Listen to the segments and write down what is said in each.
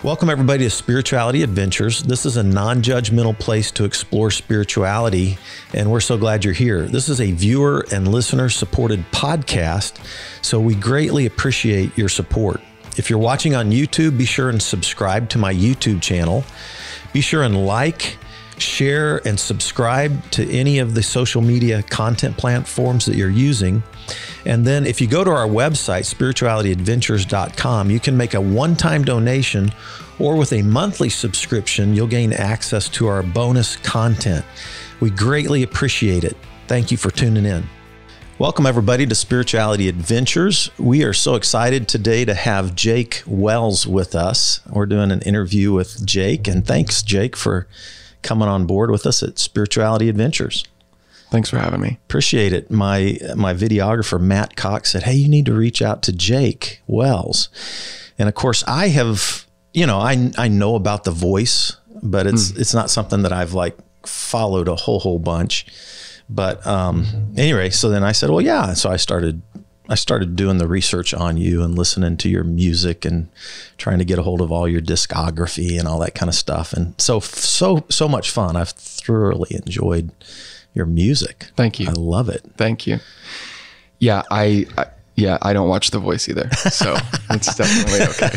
Welcome everybody to Spirituality Adventures. This is a non-judgmental place to explore spirituality, and we're so glad you're here. This is a viewer and listener supported podcast, so we greatly appreciate your support. If you're watching on YouTube, be sure and subscribe to my YouTube channel. Be sure and like, share, and subscribe to any of the social media content platforms that you're using. And then if you go to our website, spiritualityadventures.com, you can make a one-time donation, or with a monthly subscription, you'll gain access to our bonus content. We greatly appreciate it. Thank you for tuning in. Welcome everybody to Spirituality Adventures. We are so excited today to have Jake Wells with us. We're doing an interview with Jake, and thanks Jake for coming on board with us at Spirituality Adventures. Thanks for having me. Appreciate it. My videographer, Matt Cox, said, hey, you need to reach out to Jake Wells. And of course, I have, I know about The Voice, but it's not something that I've like followed a whole bunch. But anyway, so then I said, well, yeah. So I started doing the research on you and listening to your music and trying to get a hold of all your discography and all that kind of stuff. And so much fun. I've thoroughly enjoyed your music. Thank you. I love it. Thank you. Yeah, I don't watch The Voice either, so it's definitely okay.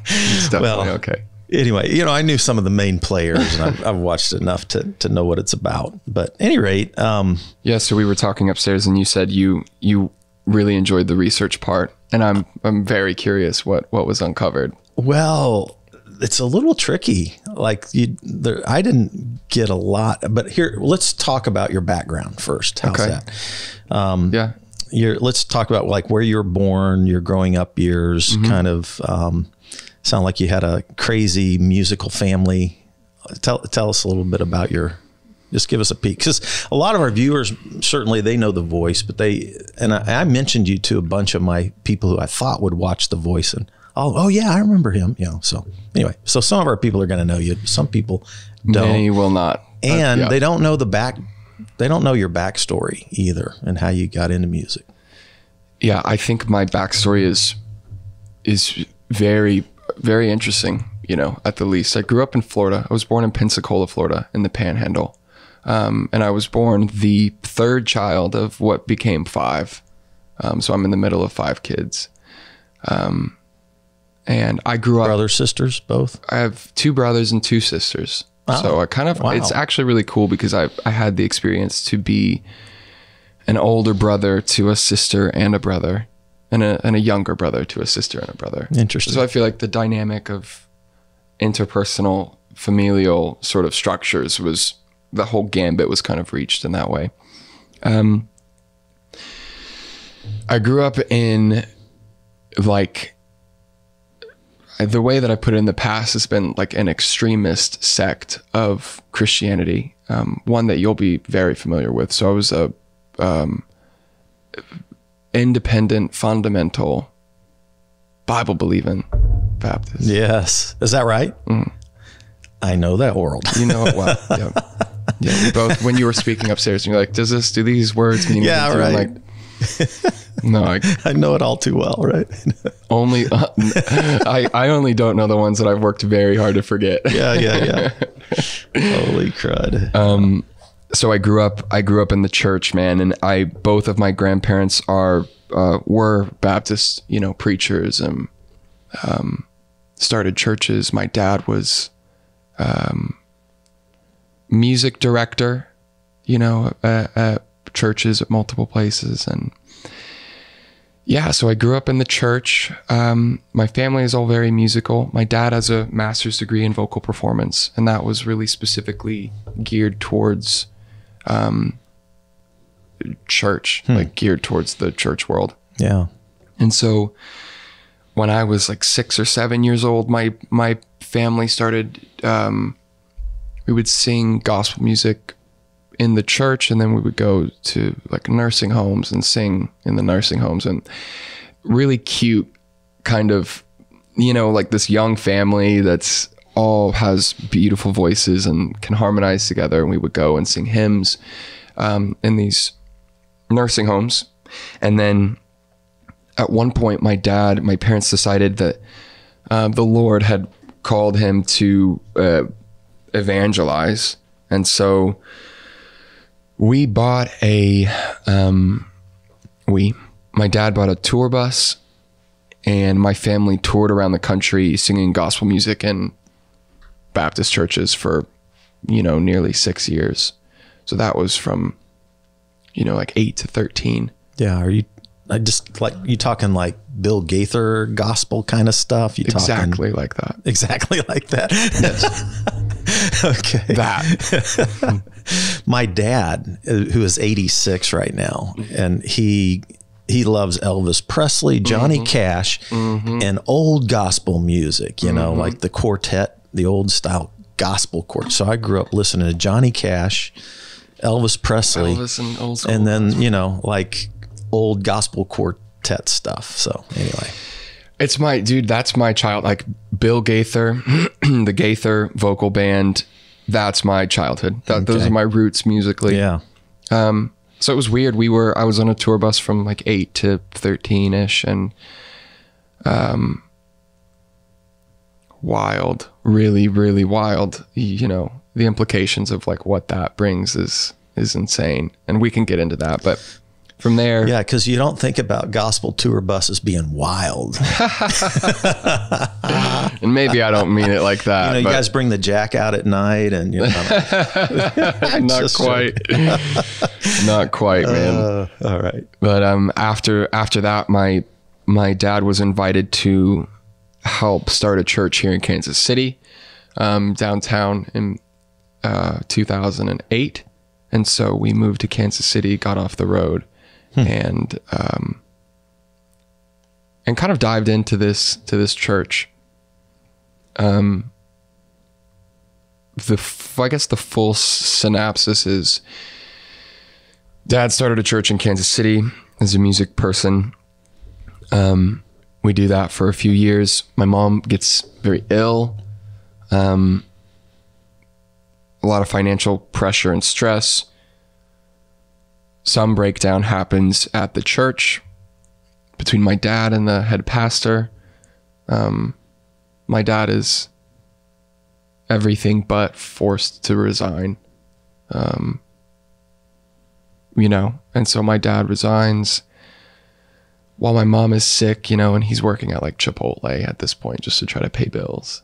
It's definitely okay. Anyway, I knew some of the main players, and I've watched enough to know what it's about. But at any rate, yeah. So we were talking upstairs, and you said you really enjoyed the research part, and I'm very curious what was uncovered. Well, it's a little tricky. Like I didn't get a lot, but here, let's talk about your background first. How's that? Yeah. Let's talk about like where you were born, your growing up years, kind of, sound like you had a crazy musical family. Tell us a little bit about just give us a peek. Because a lot of our viewers, certainly they know The Voice, but I mentioned you to a bunch of my people who I thought would watch The Voice, and oh yeah, I remember him. So anyway, so some of our people are going to know you. Some people don't. Many will not. And they don't know they don't know your backstory either and how you got into music. Yeah, I think my backstory is very, very interesting, at the least. I grew up in Florida. I was born in Pensacola, Florida, in the Panhandle. And I was born the third child of what became five. So I'm in the middle of five kids. And I grew up... Brothers, sisters, both? I have two brothers and two sisters. Oh, so it's actually really cool because I had the experience to be an older brother to a sister and a brother, and a younger brother to a sister and a brother. Interesting. So I feel like the dynamic of interpersonal, familial sort of structures was... the whole gambit was kind of reached in that way. I grew up in the way that I put it in the past has been like an extremist sect of Christianity, one that you'll be very familiar with. So I was a independent, fundamental, Bible-believing Baptist. Yes. Is that right? Mm. I know that world. You know it well. Yeah. Yeah, we both, when you were speaking upstairs, and you're like, do these words mean anything? Yeah, right. I'm like, no, I know it all too well, right? I only don't know the ones that I've worked very hard to forget. Yeah. Holy crud. So I grew up in the church, man, and both of my grandparents were Baptist, preachers, and started churches. My dad was music director, at churches at multiple places. And yeah, so I grew up in the church. My family is all very musical. My dad has a master's degree in vocal performance, and that was really specifically geared towards church, like geared towards the church world. Yeah. And so when I was like 6 or 7 years old, my family started, we would sing gospel music in the church, and then we would go to like nursing homes and sing in the nursing homes, and really cute kind of, like this young family that's all has beautiful voices and can harmonize together. And we would go and sing hymns in these nursing homes. And then at one point, my parents decided that the Lord had called him to evangelize. And so we bought my dad bought a tour bus, and my family toured around the country singing gospel music in Baptist churches for, nearly 6 years. So that was from, like 8 to 13. Yeah. You talking like Bill Gaither gospel kind of stuff? Exactly like that. Exactly like that. Yes. Okay. That. My dad, who is 86 right now, and he loves Elvis Presley, Johnny Cash, and old gospel music, like the quartet, the old style gospel quartet. So I grew up listening to Johnny Cash, Elvis Presley, and old school, and then, like old gospel quartet stuff. So anyway. It's that's my child, like Bill Gaither, the Gaither vocal band. That's my childhood. Those are my roots musically. Yeah. So it was weird. I was on a tour bus from like 8 to 13 ish, and, wild, really, really wild. The implications of like what that brings is insane. And we can get into that, but from there. Yeah, because you don't think about gospel tour buses being wild. And maybe I don't mean it like that. You guys bring the jack out at night, and not quite. Not quite, man. All right. But after that, my dad was invited to help start a church here in Kansas City, downtown in 2008. And so we moved to Kansas City, got off the road. And kind of dived into this church. I guess the full synopsis is Dad started a church in Kansas City as a music person. We do that for a few years. My mom gets very ill. A lot of financial pressure and stress. Some breakdown happens at the church between my dad and the head pastor. My dad is everything but forced to resign. And so my dad resigns while my mom is sick, and he's working at like Chipotle at this point just to try to pay bills.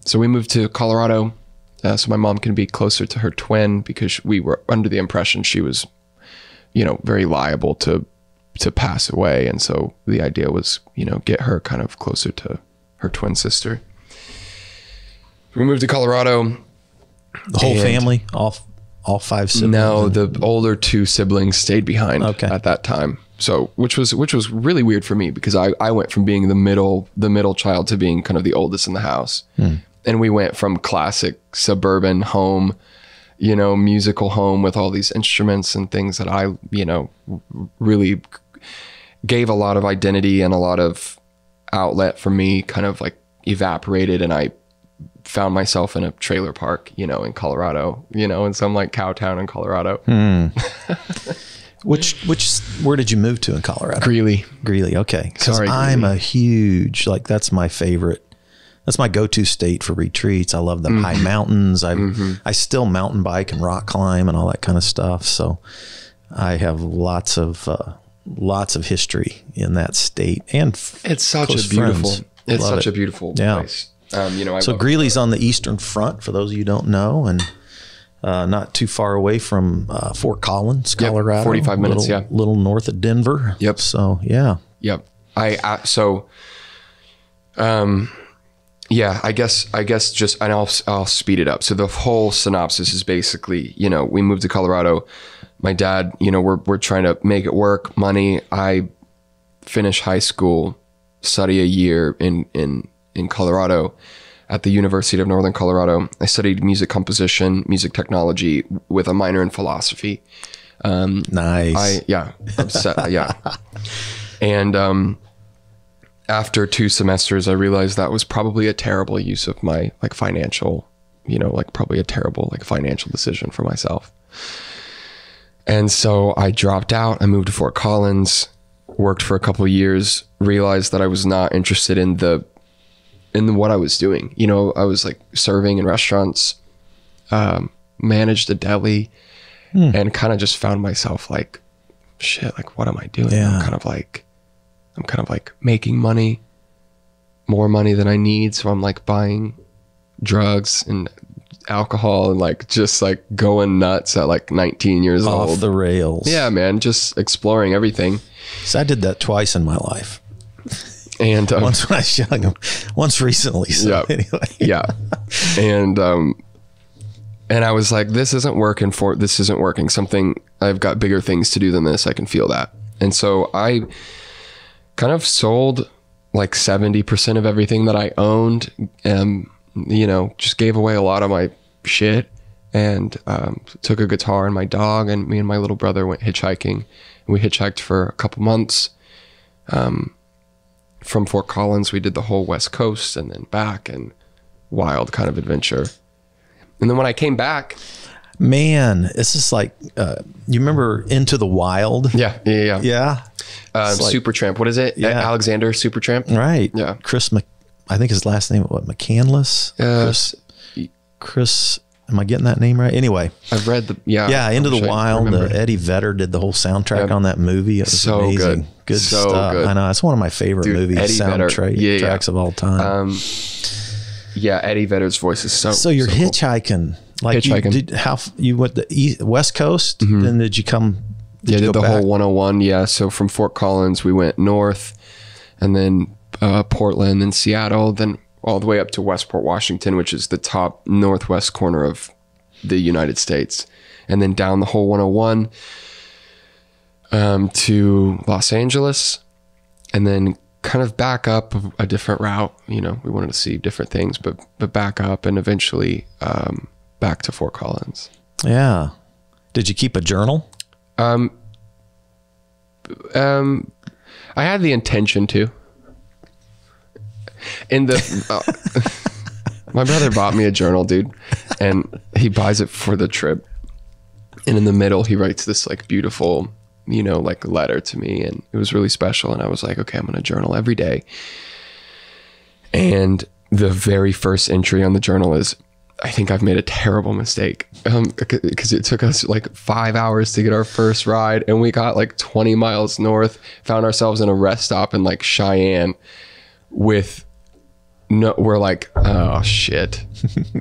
So we moved to Colorado so my mom can be closer to her twin, because we were under the impression she was very liable to pass away. And so the idea was, get her kind of closer to her twin sister. We moved to Colorado. The whole family, all 5 siblings? No, the older 2 siblings stayed behind at that time. So, which was really weird for me, because I went from being the middle child to being kind of the oldest in the house. And we went from classic suburban home, musical home with all these instruments and things that I, really gave a lot of identity and a lot of outlet for me, kind of like evaporated. And I found myself in a trailer park, in Colorado, in some like cow town in Colorado. Where did you move to in Colorado? Greeley. Okay. Cause I'm a huge, that's my favorite. That's my go-to state for retreats. I love the high mountains. I still mountain bike and rock climb and all that kind of stuff. So I have lots of history in that state, and it's such a beautiful place. So Greeley's on the Eastern Front, for those of you who don't know, and not too far away from Fort Collins, Colorado. 45 minutes, little north of Denver. Yep. So yeah. Yep. I guess just, and I'll speed it up. So the whole synopsis is basically, we moved to Colorado. My dad, we're trying to make it work, money. I finish high school, study a year in Colorado at the University of Northern Colorado. I studied music composition, music technology with a minor in philosophy. Nice. And, after 2 semesters, I realized that was probably a terrible use of my financial, probably a terrible financial decision for myself. And so I dropped out. I moved to Fort Collins, worked for a couple of years, realized that I was not interested in the in what I was doing. You know, I was like serving in restaurants, managed a deli, and kind of just found myself like, shit, like, what am I doing? Yeah. I'm kind of like making money, more money than I need. So I'm like buying drugs and alcohol and like just like going nuts at like 19 years Off old. the rails. Yeah, man, just exploring everything. So I did that twice in my life. And Once when I was young, once recently. So Yeah. anyway. yeah. And I was like, this isn't working. I've got bigger things to do than this. I can feel that. And so I kind of sold like 70% of everything that I owned, and, you know, just gave away a lot of my shit, and took a guitar and my dog, and me and my little brother went hitchhiking, and we hitchhiked for a couple months. From Fort Collins, we did the whole West Coast and then back, and wild kind of adventure. And then when I came back, Man, it's just like, you remember Into the Wild? yeah. Yeah. It's like- Supertramp. What is it? Yeah. Alexander Supertramp. Right. Yeah. I think his last name, what, McCandless? Chris, am I getting that name right? Anyway. I've read the, Yeah, Into the Wild. remember. Eddie Vedder did the whole soundtrack Yeah. on that movie. It was So amazing. good. So stuff. good. I know. It's one of my favorite Dude, movies, Eddie Vedder. tracks of all time. Yeah, Eddie Vedder's voice is So you're cool. hitchhiking. Like Hitchhiking. you went the West Coast, then did you come? Yeah, you did go the back? whole 101. Yeah, so from Fort Collins, we went north, and then Portland, then Seattle, then all the way up to Westport, Washington, which is the top northwest corner of the United States, and then down the whole 101 to Los Angeles, and then kind of back up a different route. You know, we wanted to see different things, but back up, and eventually back to Fort Collins. Yeah. Did you keep a journal? I had the intention to. In the my brother bought me a journal, dude, and he buys it for the trip. And in the middle, he writes this like beautiful, you know, like letter to me, and it was really special. And I was like, okay, I'm gonna journal every day. And the very first entry on the journal is, I think I've made a terrible mistake, because it took us like 5 hours to get our first ride, and we got like 20 miles north, found ourselves in a rest stop in like Cheyenne we're like, oh shit.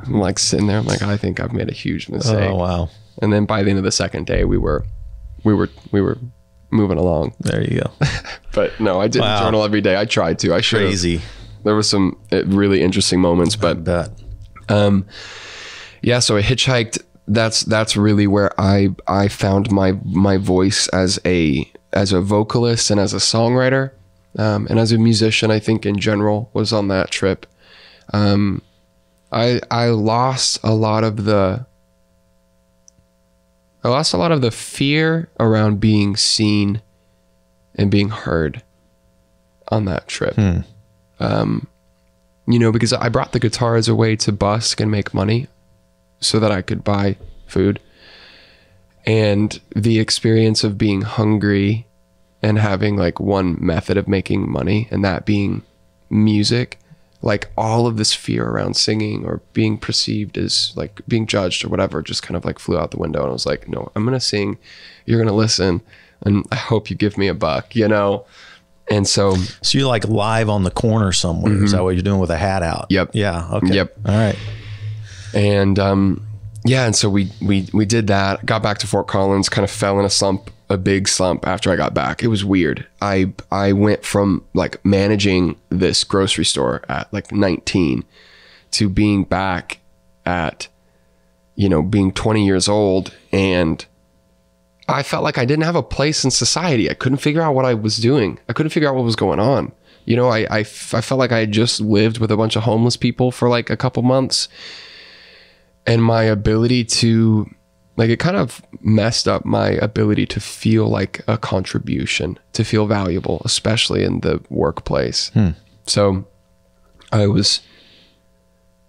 I'm like sitting there, I'm like, I think I've made a huge mistake. Oh, wow. And then by the end of the second day, we were moving along. There you go. But no, I didn't journal every day. I tried to. I should. Crazy. There was some really interesting moments, but Bet. yeah, so I hitchhiked. That's really where I found my voice as a vocalist and as a songwriter, and as a musician. I think in general was on that trip. I lost a lot of the fear around being seen and being heard on that trip. You know, because I brought the guitar as a way to busk and make money so that I could buy food. And the experience of being hungry and having like one method of making money, and that being music, like all of this fear around singing or being perceived as like being judged or whatever just kind of like flew out the window. And I was like, no, I'm going to sing, you're going to listen, and I hope you give me $1, you know? And so you're like live on the corner somewhere. Is that what you're doing with a hat out? Yep. Yeah. Okay. Yep. All right. And yeah, and so we did that, got back to Fort Collins, kind of fell in a big slump after I got back. It was weird. I went from like managing this grocery store at like 19 to being back at, you know, being 20 years old, and I felt like I didn't have a place in society. I couldn't figure out what I was doing. I couldn't figure out what was going on. You know, I felt like I had just lived with a bunch of homeless people for like a couple months, and my ability to, like, it kind of messed up my ability to feel like a contribution, to feel valuable, especially in the workplace. So I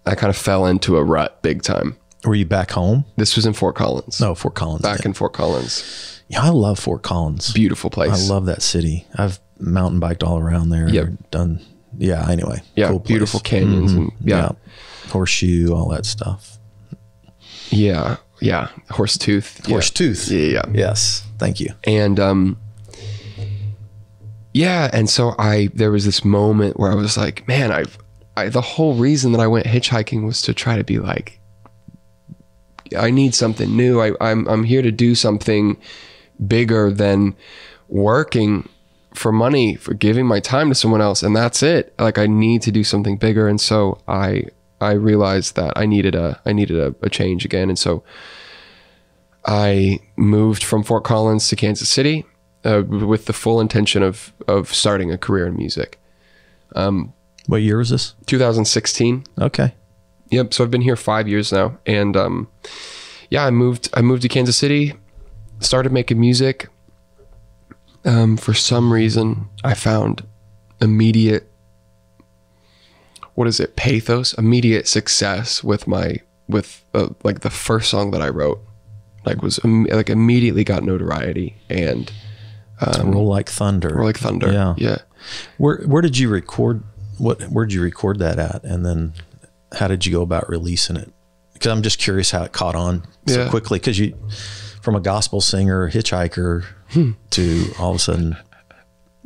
kind of fell into a rut big time. Were you back home? This was in Fort Collins. No, Fort Collins. Back in Fort Collins. Yeah, I love Fort Collins. Beautiful place. I love that city. I've mountain biked all around there. Yep. Done Yeah. Anyway. Yeah. Cool place. Beautiful canyons. And yeah. Horseshoe, all that stuff. Yeah. Yeah. Horsetooth. Horsetooth. Yeah. Yes. Thank you. And, yeah. And so there was this moment where I was like, man, the whole reason that I went hitchhiking was to try to be like, I need something new. I'm here to do something bigger than working for money, for giving my time to someone else. And that's it. Like, I need to do something bigger. And so I realized that I needed a change again. And so I moved from Fort Collins to Kansas City with the full intention of starting a career in music. What year was this? 2016. Okay. Yep. So I've been here 5 years now. And yeah, I moved to Kansas City, started making music. For some reason, I found immediate, pathos, immediate success with like the first song that I wrote, like immediately got notoriety. And Roll Like Thunder. Roll Like Thunder. Yeah. Yeah. Where did you record? Where did you record that at? And then how did you go about releasing it? Because I'm just curious how it caught on so quickly. Because you, from a gospel singer, hitchhiker, to all of a sudden,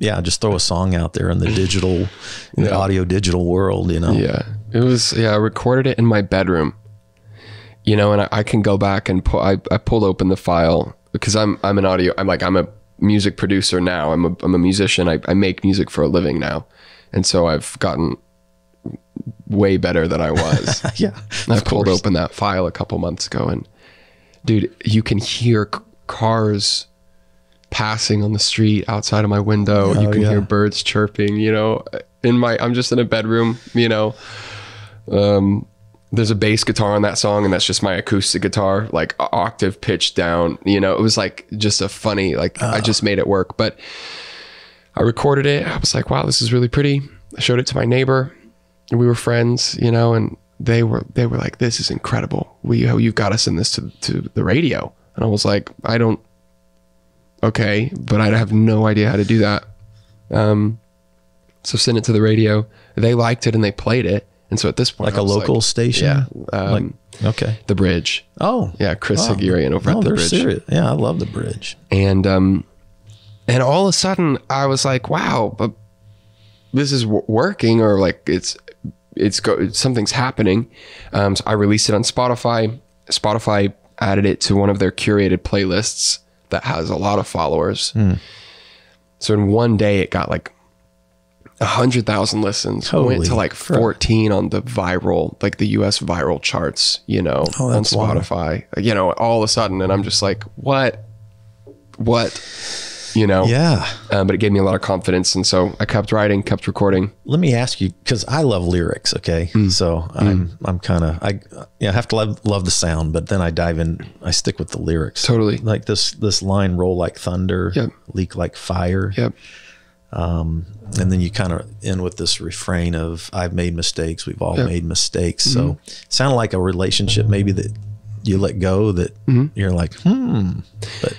just throw a song out there in the digital, in the audio digital world, you know? Yeah. It was, I recorded it in my bedroom, you know, and I can go back and I pulled open the file because I'm a music producer now. I'm a musician. I make music for a living now. And so I've gotten way better than I was. Yeah. I pulled open that file a couple months ago, and dude, you can hear cars passing on the street outside of my window. You can hear birds chirping, you know, I'm just in a bedroom, you know. There's a bass guitar on that song, and that's just my acoustic guitar, like octave pitched down, you know. It was like just a funny, I just made it work. But I recorded it. I was like, wow, this is really pretty. I showed it to my neighbor. We were friends, you know, and they were like, this is incredible. You've got us in this to the radio. And I was like, okay, but I have no idea how to do that. So sent it to the radio. They liked it and they played it. And so at this point, like a local station? Yeah. Okay. The Bridge. Oh. Yeah, Chris Hagirian over at The Bridge. Serious. Yeah, I love The Bridge. And all of a sudden I was like, wow, but this is working, or like something's happening. So I released it on Spotify. Spotify added it to one of their curated playlists that has a lot of followers. So in one day it got like 100,000 listens. Went to like 14 on the viral, like the US viral charts, you know, on Spotify, you know, all of a sudden. And I'm just like, what, you know? Yeah. But it gave me a lot of confidence. And so I kept writing, kept recording. Let me ask you, because I love lyrics. Okay. So I'm kind of, I have to love the sound, but then I dive in, I stick with the lyrics. Totally. Like this line, roll like thunder, leak like fire. Yep. And then you kind of end with this refrain of, I've made mistakes. We've all made mistakes. So it sounded like a relationship maybe that you let go, that you're like, but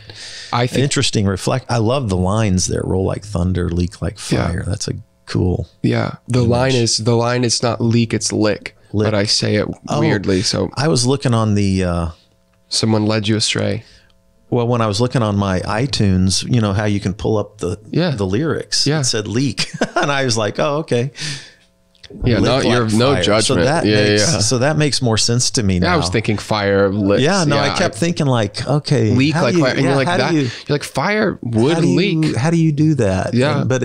I think interesting I love the lines there. Roll like thunder, leak like fire. Yeah. That's a cool. Yeah. The line is not leak, it's lick. But I say it weirdly. So I was looking on the, someone led you astray. Well, when I was looking on my iTunes, you know how you can pull up the lyrics. It said leak. And I was like, oh, okay. Yeah, no judgment. So that makes more sense to me now. Yeah, I was thinking fire, licks. Yeah, no, I kept thinking like, okay, leak like fire, and you're like that. You're like, fire would leak. How do you do that? Yeah, but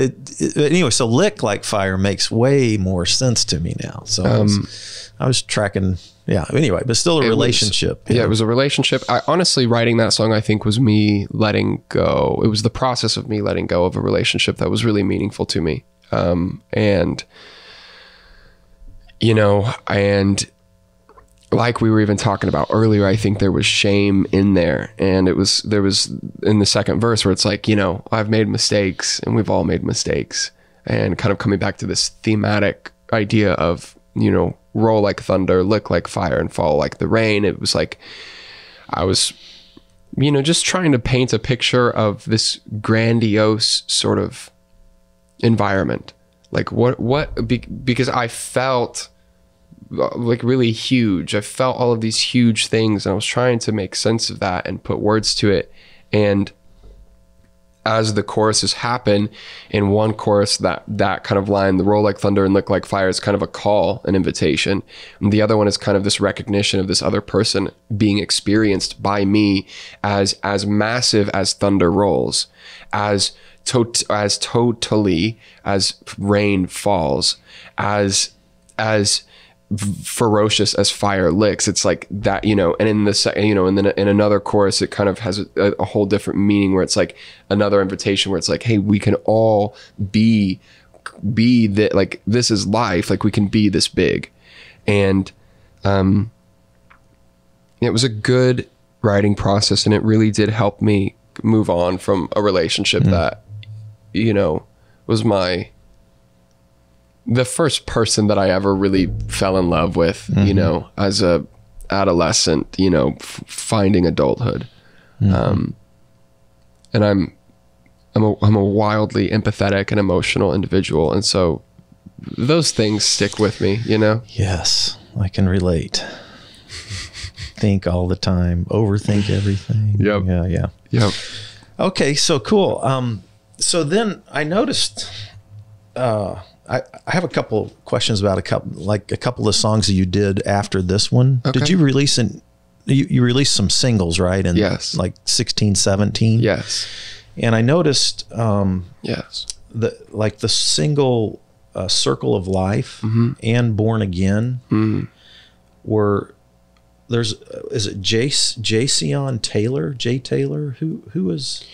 anyway, so lick like fire makes way more sense to me now. So I was tracking. Yeah. Anyway, but still a relationship. It was a relationship. I honestly, writing that song, I think, was me letting go. It was the process of me letting go of a relationship that was really meaningful to me. And you know, and like we were even talking about earlier, I think there was shame in there. And there was in the second verse where it's like, you know, I've made mistakes and we've all made mistakes, and kind of coming back to this thematic idea of, you know, roll like thunder, lick like fire, and fall like the rain. It was like, I was, you know, just trying to paint a picture of this grandiose sort of environment Like because I felt like really huge. I felt all of these huge things, and I was trying to make sense of that and put words to it. And as the choruses happen, in one chorus, that kind of line, the roll like thunder and look like fire, is kind of a call, an invitation. And the other one is kind of this recognition of this other person being experienced by me as massive as thunder rolls, as totally as rain falls, as ferocious as fire licks. It's like that, you know. And in the and then in another chorus, it kind of has a whole different meaning, where it's like another invitation, where it's like, hey, we can all be that, like, this is life, like we can be this big. And it was a good writing process, and it really did help me move on from a relationship that, you know, was the first person that I ever really fell in love with, you know, as a adolescent, you know, finding adulthood. And I'm a wildly empathetic and emotional individual. And so those things stick with me, you know? Yes, I can relate. Think all the time, overthink everything. Yep. Yeah. Okay, so cool. So then I noticed, I have a couple questions about a couple of songs that you did after this one. Okay. Did you release you released some singles, right? And yes. Like 16, 17. Yes. And I noticed, yes, the single Circle of Life and Born Again were, is it Jason Taylor? Jay Taylor? Who is,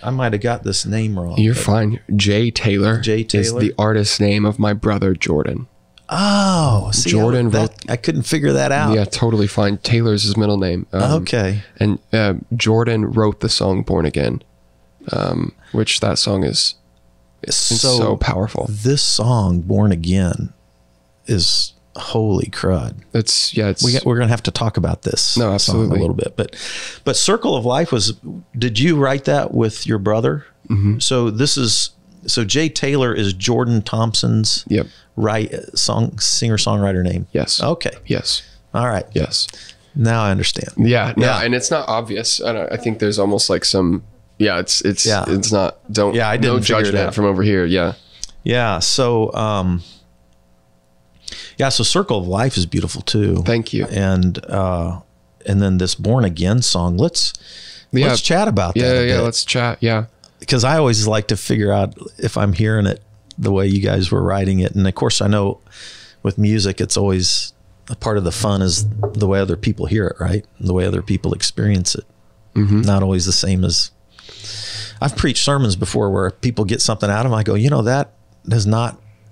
I might have got this name wrong. You're fine. Jay Taylor is the artist name of my brother, Jordan. Oh, see, Jordan I couldn't figure that out. Yeah, totally fine. Taylor's his middle name. Okay. And Jordan wrote the song Born Again, which that song is so powerful. This song, Born Again, is holy crud. We're going to have to talk about this song a little bit. But Circle of Life did you write that with your brother? So Jay Taylor is Jordan Thompson's singer-songwriter name? Yes. Okay. Yes. All right. Yes. Now I understand. Yeah. No, and it's not obvious. I think there's almost like some, it's not, I didn't no judgment from over here. Yeah. Yeah. So, so Circle of Life is beautiful too. Thank you. And then this Born Again song, let's chat about that. Yeah. Let's chat. Yeah. Because I always like to figure out if I'm hearing it the way you guys were writing it. And of course I know with music, it's always a part of the fun is the way other people hear it, right? The way other people experience it. Not always the same as, I've preached sermons before where people get something out of them. I go, that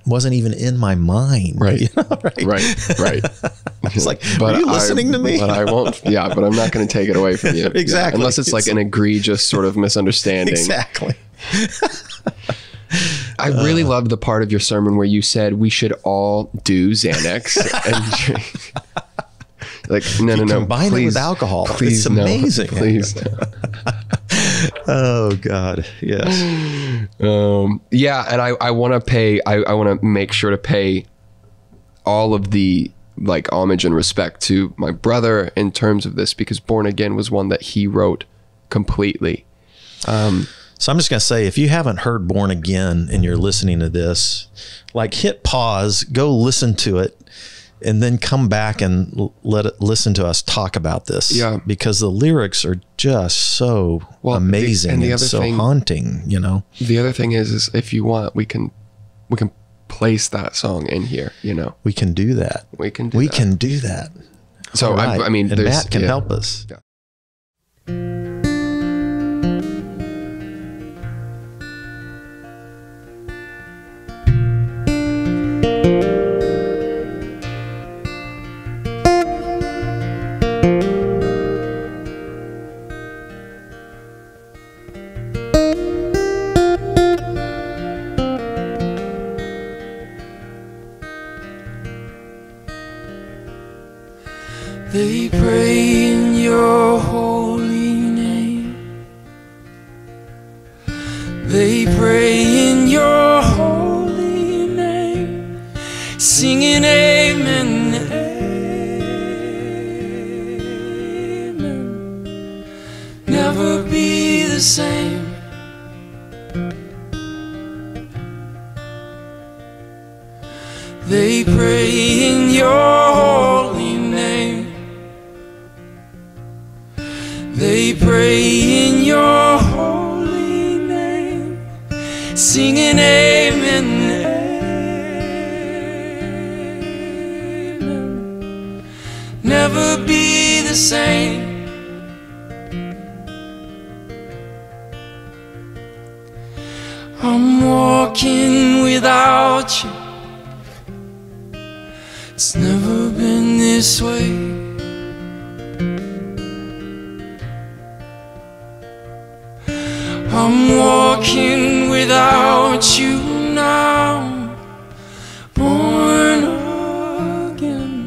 wasn't even in my mind. Right. Right. It's like, are you listening to me? But I won't. Yeah, but I'm not going to take it away from you. Exactly. Unless it's like an egregious sort of misunderstanding. Exactly. I really loved the part of your sermon where you said we should all do Xanax and drink. Like, no. Combine it with alcohol. Please, it's amazing. No, please. Oh God. Yes. Yeah. And I want to pay, I want to make sure to pay all of the like homage and respect to my brother in terms of this, because Born Again was one that he wrote completely. So I'm just going to say, if you haven't heard Born Again and you're listening to this, like hit pause, go listen to it, and then come back and listen to us talk about this. Yeah. Because the lyrics are just so amazing and so haunting, The other thing is if you want, we can place that song in here, We can do that. We can do that. So, right. I mean, and Matt can help us. Yeah. They pray in your holy name. They pray in your holy the same. They pray in your holy name. They pray in your holy name, singing amen, amen. Never be the same. I'm walking without you. It's never been this way. I'm walking without you now, born again.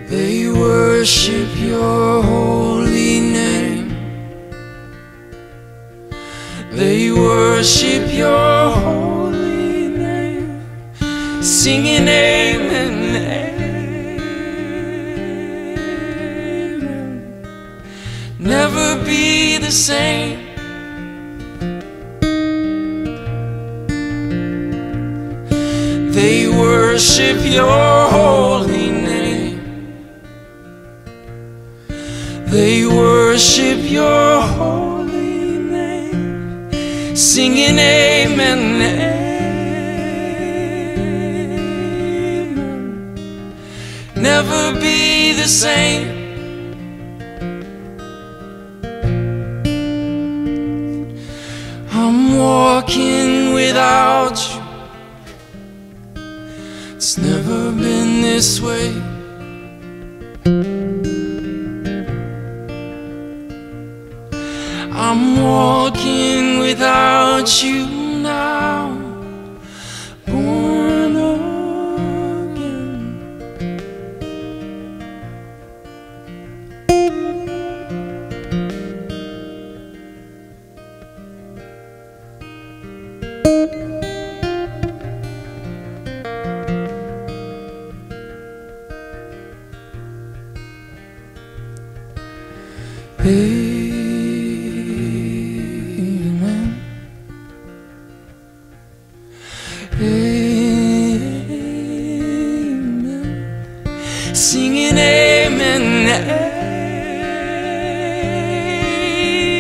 They worship your holy name. They worship your holy name, singing amen, amen. Never be the same. They worship your holy name. They worship your holy name, singing amen, amen. Never be the same. I'm walking without you. It's never been this way. I'm walking without you now, born again. Amen. Amen. Singing amen,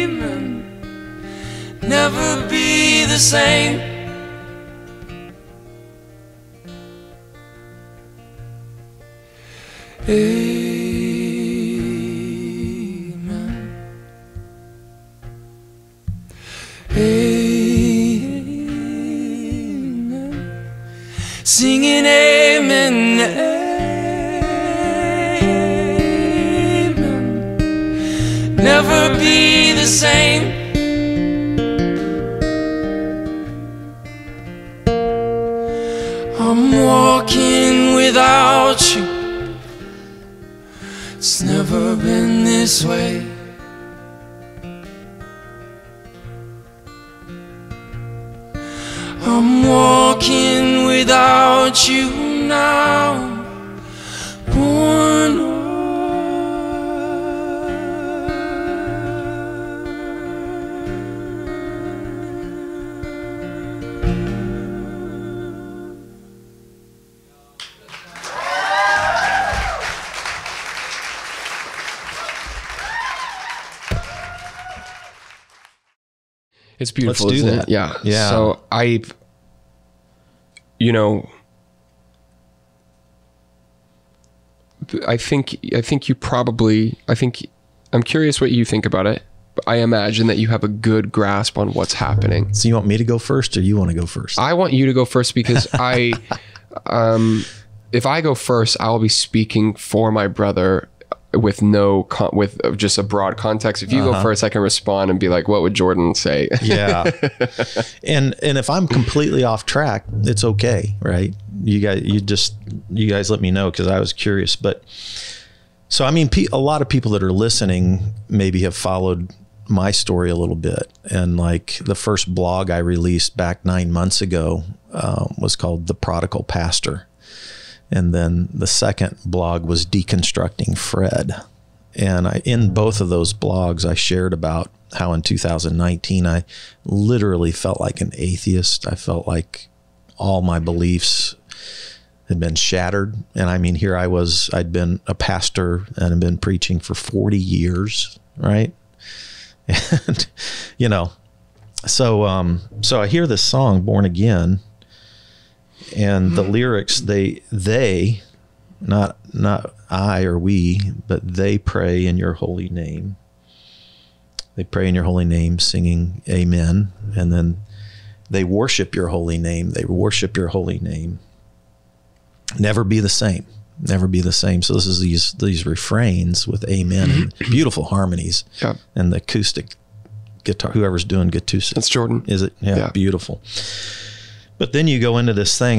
amen. Never be the same. Amen. Amen. Singing amen, amen. Never be the same. I'm walking without you. It's never been this way. I'm walking without you now, born It's beautiful. Let's do isn't that. it? Yeah. Yeah. So I think you probably, I'm curious what you think about it, but I imagine that you have a good grasp on what's happening. So you want me to go first, or you want to go first? I want you to go first because if I go first, I'll be speaking for my brother with with just a broad context. If you go first, I can respond and be like, what would Jordan say? Yeah. And if I'm completely off track, it's okay. Right. You guys let me know, because I was curious. But so, I mean, a lot of people that are listening maybe have followed my story a little bit. And like the first blog I released back 9 months ago was called The Prodigal Pastor. And then the second blog was Deconstructing Fred. And in both of those blogs, I shared about how in 2019, I literally felt like an atheist. I felt like all my beliefs had been shattered. And I mean, here I was, I'd been a pastor and had been preaching for 40 years, right? And, you know, so I hear this song, Born Again, and the lyrics, they, not I or we, but they pray in your holy name. They pray in your holy name, singing amen. And then they worship your holy name. They worship your holy name. Never be the same. Never be the same. So this is these refrains with amen and beautiful harmonies. Yeah. And the acoustic guitar, whoever's doing acoustic. That's Jordan. Is it? Yeah. Beautiful. But then you go into this thing,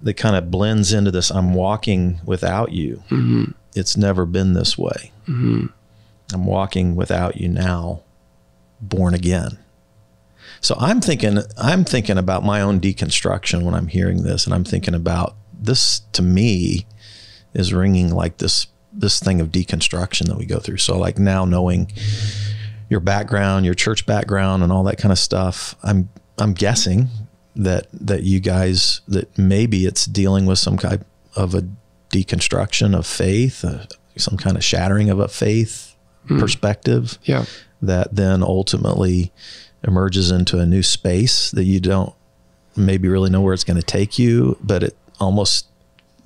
that kind of blends into this, I'm walking without you. Mm-hmm. It's never been this way. Mm-hmm. I'm walking without you now, born again. So I'm thinking about my own deconstruction when I'm hearing this, and I'm thinking about this, to me, is ringing like this thing of deconstruction that we go through. So like now, knowing your background, your church background and all that kind of stuff, I'm guessing that you guys, that maybe it's dealing with some kind of a deconstruction of faith, some kind of shattering of a faith perspective. Yeah. That then ultimately emerges into a new space that you don't maybe really know where it's going to take you, but it almost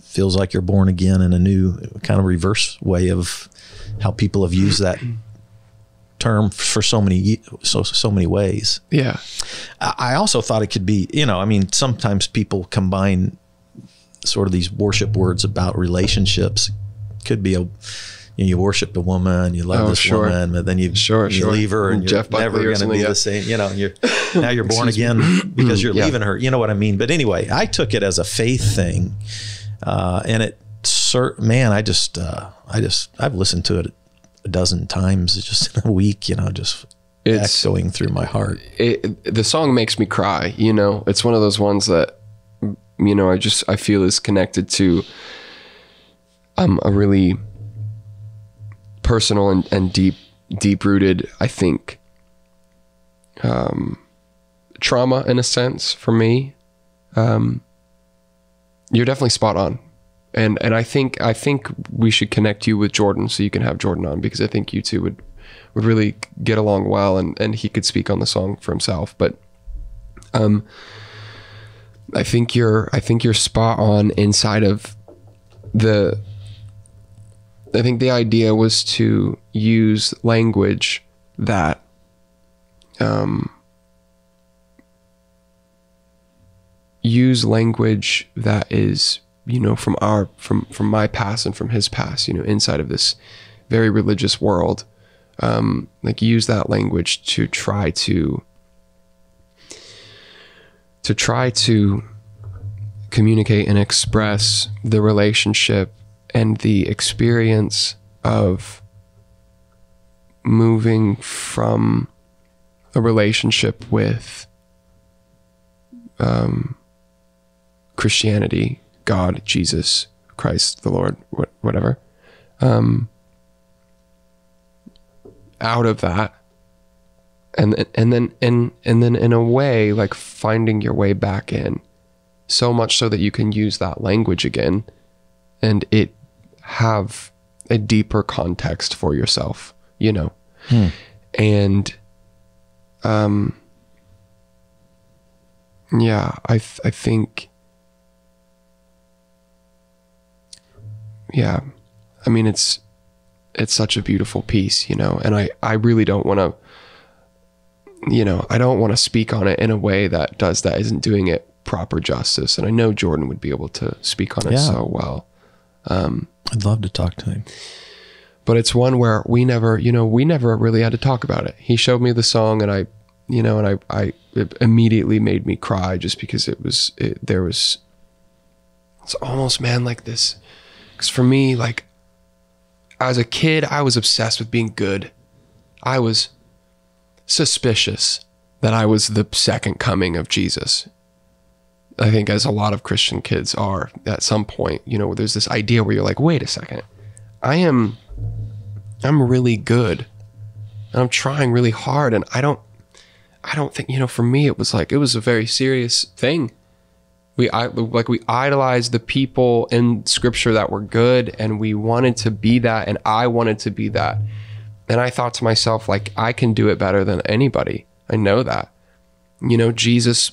feels like you're born again in a new kind of reverse way of how people have used that term for so many ways. Yeah. I also thought it could be, I mean, sometimes people combine sort of these worship words about relationships. Could be you worship a woman, you love this woman, but then you leave her and you're never going to be the same. Now you're born again because you're leaving her. You know what I mean? But anyway, I took it as a faith thing, and I've listened to it a dozen times just in a week, just it's echoing through my heart. The song makes me cry, it's one of those ones that, I feel is connected to a really personal and deep rooted, I think, trauma in a sense for me. You're definitely spot on. And I think we should connect you with Jordan so you can have Jordan on, because I think you two would really get along well, and he could speak on the song for himself. But I think you're spot on inside of I think the idea was to use language that is, from my past and from his past, inside of this very religious world, use that language to try to communicate and express the relationship and the experience of moving from a relationship with Christianity, God, Jesus, Christ, the Lord, whatever, out of that, and then in a way, like finding your way back in, so much so that you can use that language again, and it have a deeper context for yourself, and I think. Yeah. I mean, it's such a beautiful piece, and I really don't want to, I don't want to speak on it in a way that isn't doing it proper justice. And I know Jordan would be able to speak on it so well. I'd love to talk to him. But it's one where we never really had to talk about it. He showed me the song, and it immediately made me cry, just because it's almost, man, like this. Because for me, like, as a kid, I was obsessed with being good. I was suspicious that I was the second coming of Jesus. I think, as a lot of Christian kids are at some point, there's this idea where you're like, wait a second, I'm really good, and I'm trying really hard, and I don't think, for me, it was a very serious thing. We idolized the people in scripture that were good, and we wanted to be that, and I wanted to be that. And I thought to myself, like, I can do it better than anybody. I know that. Jesus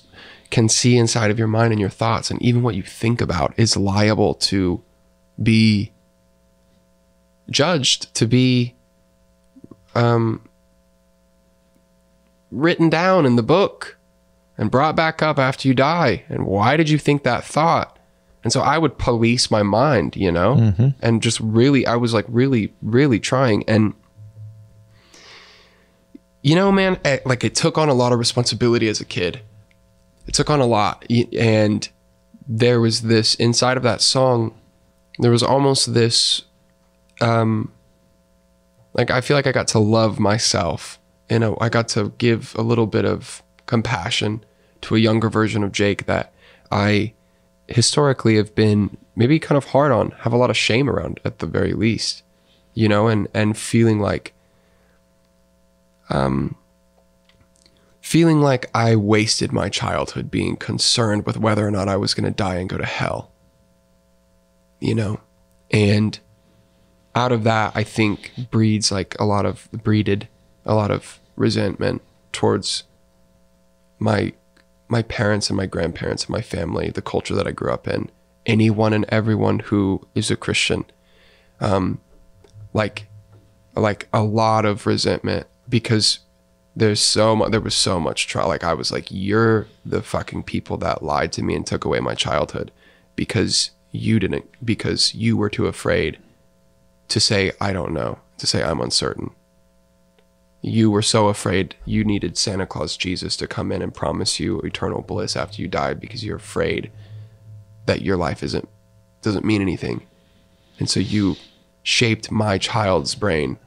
can see inside of your mind and your thoughts, and even what you think about is liable to be judged, to be written down in the book and brought back up after you die. And why did you think that thought? And so I would police my mind, and just really, I was like really, really trying. And, man, it took on a lot of responsibility as a kid. It took on a lot. And there was this, inside of that song, there was almost this, I feel like I got to love myself. I got to give a little bit of compassion to a younger version of Jake that I historically have been maybe kind of hard on, have a lot of shame around at the very least, and feeling like I wasted my childhood being concerned with whether or not I was going to die and go to hell, and out of that, I think breeded a lot of resentment towards my parents and my grandparents and my family, the culture that I grew up in, anyone and everyone who is a Christian. Like a lot of resentment, because there was so much trial. Like, I was like, you're the fucking people that lied to me and took away my childhood because you were too afraid to say, I don't know, to say I'm uncertain. You were so afraid you needed Santa Claus Jesus to come in and promise you eternal bliss after you died, because you're afraid that your life doesn't mean anything. And so you shaped my child's brain,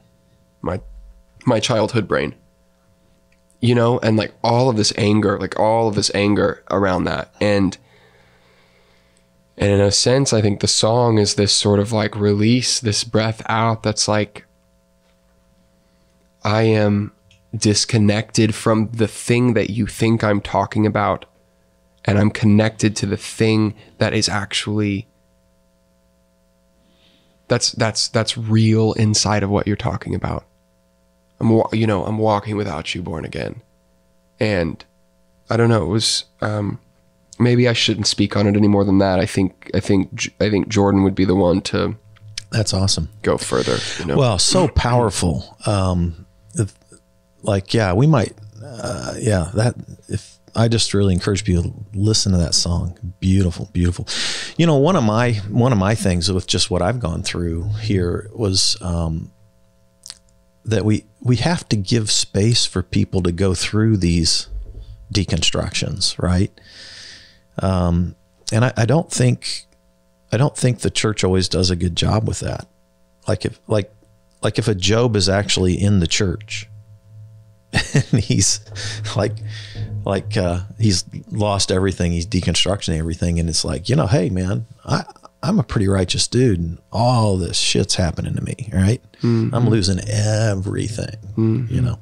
my childhood brain, and like all of this anger around that. And in a sense, I think the song is this sort of like release, this breath out that's like, I am disconnected from the thing that you think I'm talking about, and I'm connected to the thing that is actually that's real inside of what you're talking about. I'm walking without you, born again. And I don't know, it was maybe I shouldn't speak on it any more than that. I think Jordan would be the one to. That's awesome. Go further. Well, so powerful. We might, if I just really encourage people to listen to that song. Beautiful, beautiful. One of my things with just what I've gone through here was, that we have to give space for people to go through these deconstructions. Right. And I don't think the church always does a good job with that. Like if a Job is actually in the church and he's he's lost everything, he's deconstructing everything, and it's like, hey man, I'm a pretty righteous dude, and all this shit's happening to me, right? Mm-hmm. I'm losing everything, mm-hmm.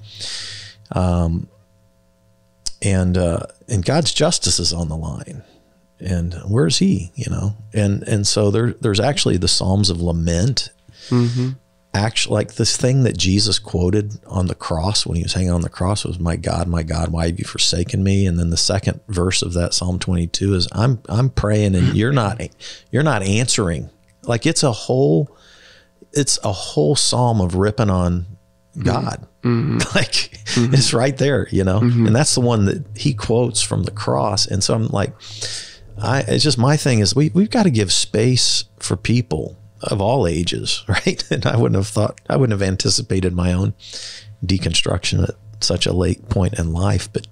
And God's justice is on the line. And where's he, and so there's actually the Psalms of Lament, mm-hmm. Actually, like this thing that Jesus quoted on the cross when he was hanging on the cross was, my God, why have you forsaken me? And then the second verse of that Psalm 22 is, I'm praying and you're not answering. Like it's a whole Psalm of ripping on God. Mm-hmm. Like mm-hmm. It's right there, mm-hmm. And that's the one that he quotes from the cross. And so I'm like, it's just, my thing is we've got to give space for people of all ages, right? And I wouldn't have anticipated my own deconstruction at such a late point in life, but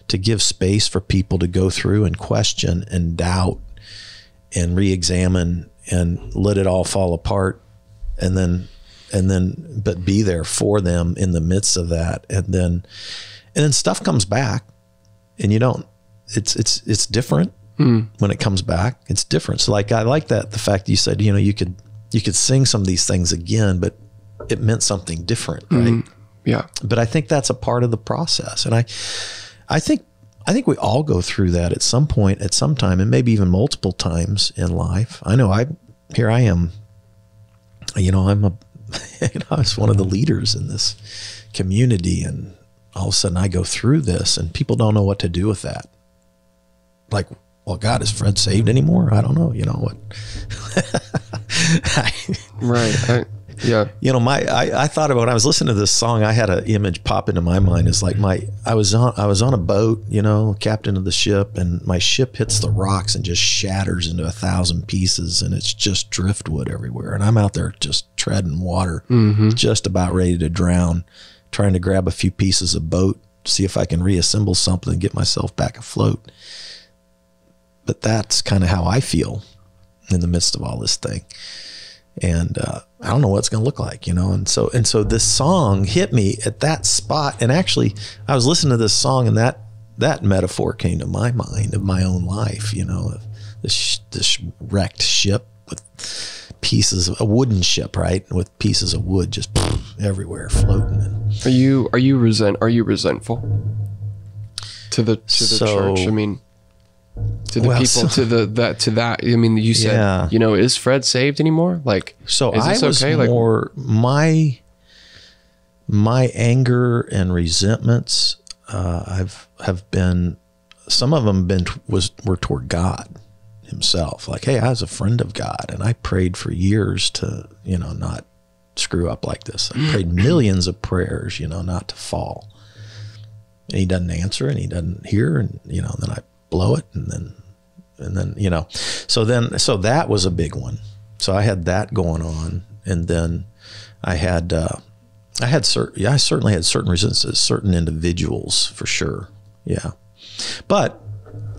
to give space for people to go through and question and doubt and re-examine and let it all fall apart, and then but be there for them in the midst of that, and then stuff comes back, and you don't, it's different when it comes back. It's different. So like, I like the fact that you said, you could sing some of these things again, but it meant something different, right? Yeah. But I think that's a part of the process. And I think we all go through that at some point, at some time, and maybe even multiple times in life. I know here I am, I was one of the leaders in this community, and all of a sudden I go through this and people don't know what to do with that. Like, well, God, is Fred saved anymore? I don't know. You know what? Right. Yeah. I thought about, when I was listening to this song, I had an image pop into my mind. It's like I was on a boat, captain of the ship, and my ship hits the rocks and just shatters into 1,000 pieces, and it's just driftwood everywhere. And I'm out there just treading water, just about ready to drown, trying to grab a few pieces of boat, see if I can reassemble something and get myself back afloat. But that's kind of how I feel in the midst of all this thing. And I don't know what it's going to look like, and so this song hit me at that spot. And actually, I was listening to this song, and that metaphor came to my mind of my own life, of this wrecked ship with pieces of a wooden ship, right, with pieces of wood just everywhere floating. Are you resentful to the church? I mean, to the people, to that. I mean, you said, is Fred saved anymore? Like, so is this I was okay? more, my anger and resentments, have been, some of them were toward God himself. Like, hey, I was a friend of God, and I prayed for years to, not screw up like this. I prayed millions of prayers, not to fall. And he doesn't answer, and he doesn't hear, and, then I blow it, and then so that was a big one. So I had that going on, and then I certainly had certain resistance, certain individuals for sure, but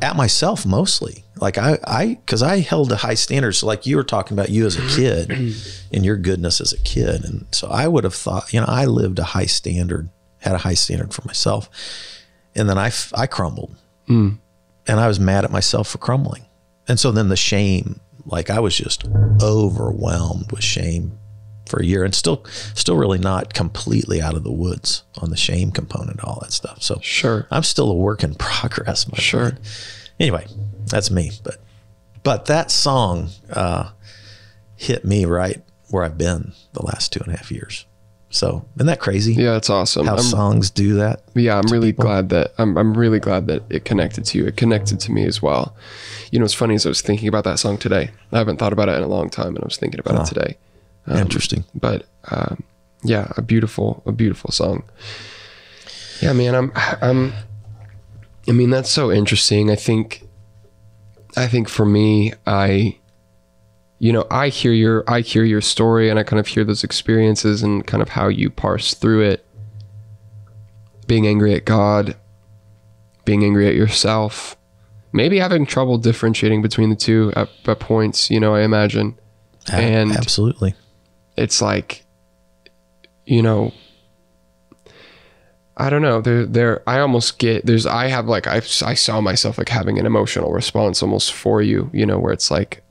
at myself mostly. Like because I held a high standard. So like you were talking about you as a kid and your goodness as a kid, and so I would have thought, I lived a high standard, had a high standard for myself, and then I crumbled. And I was mad at myself for crumbling. And so then the shame, like I was just overwhelmed with shame for a year, and still really not completely out of the woods on the shame component, all that stuff. So sure, I'm still a work in progress. My friend. Anyway, that's me. But that song hit me right where I've been the last 2.5 years. So isn't that crazy? Yeah, it's awesome. How songs do that. Yeah, I'm really glad that I'm really glad that it connected to you. It connected to me as well. It's funny, as I was thinking about that song today. I haven't thought about it in a long time, and I was thinking about it today. Interesting. But yeah, a beautiful song. Yeah, man, I mean, that's so interesting. I think for me, I hear your story, and I kind of hear those experiences and kind of how you parse through it. Being angry at God, being angry at yourself, maybe having trouble differentiating between the two at points, I imagine. And absolutely. It's like, I don't know. I saw myself like having an emotional response almost for you, where it's like,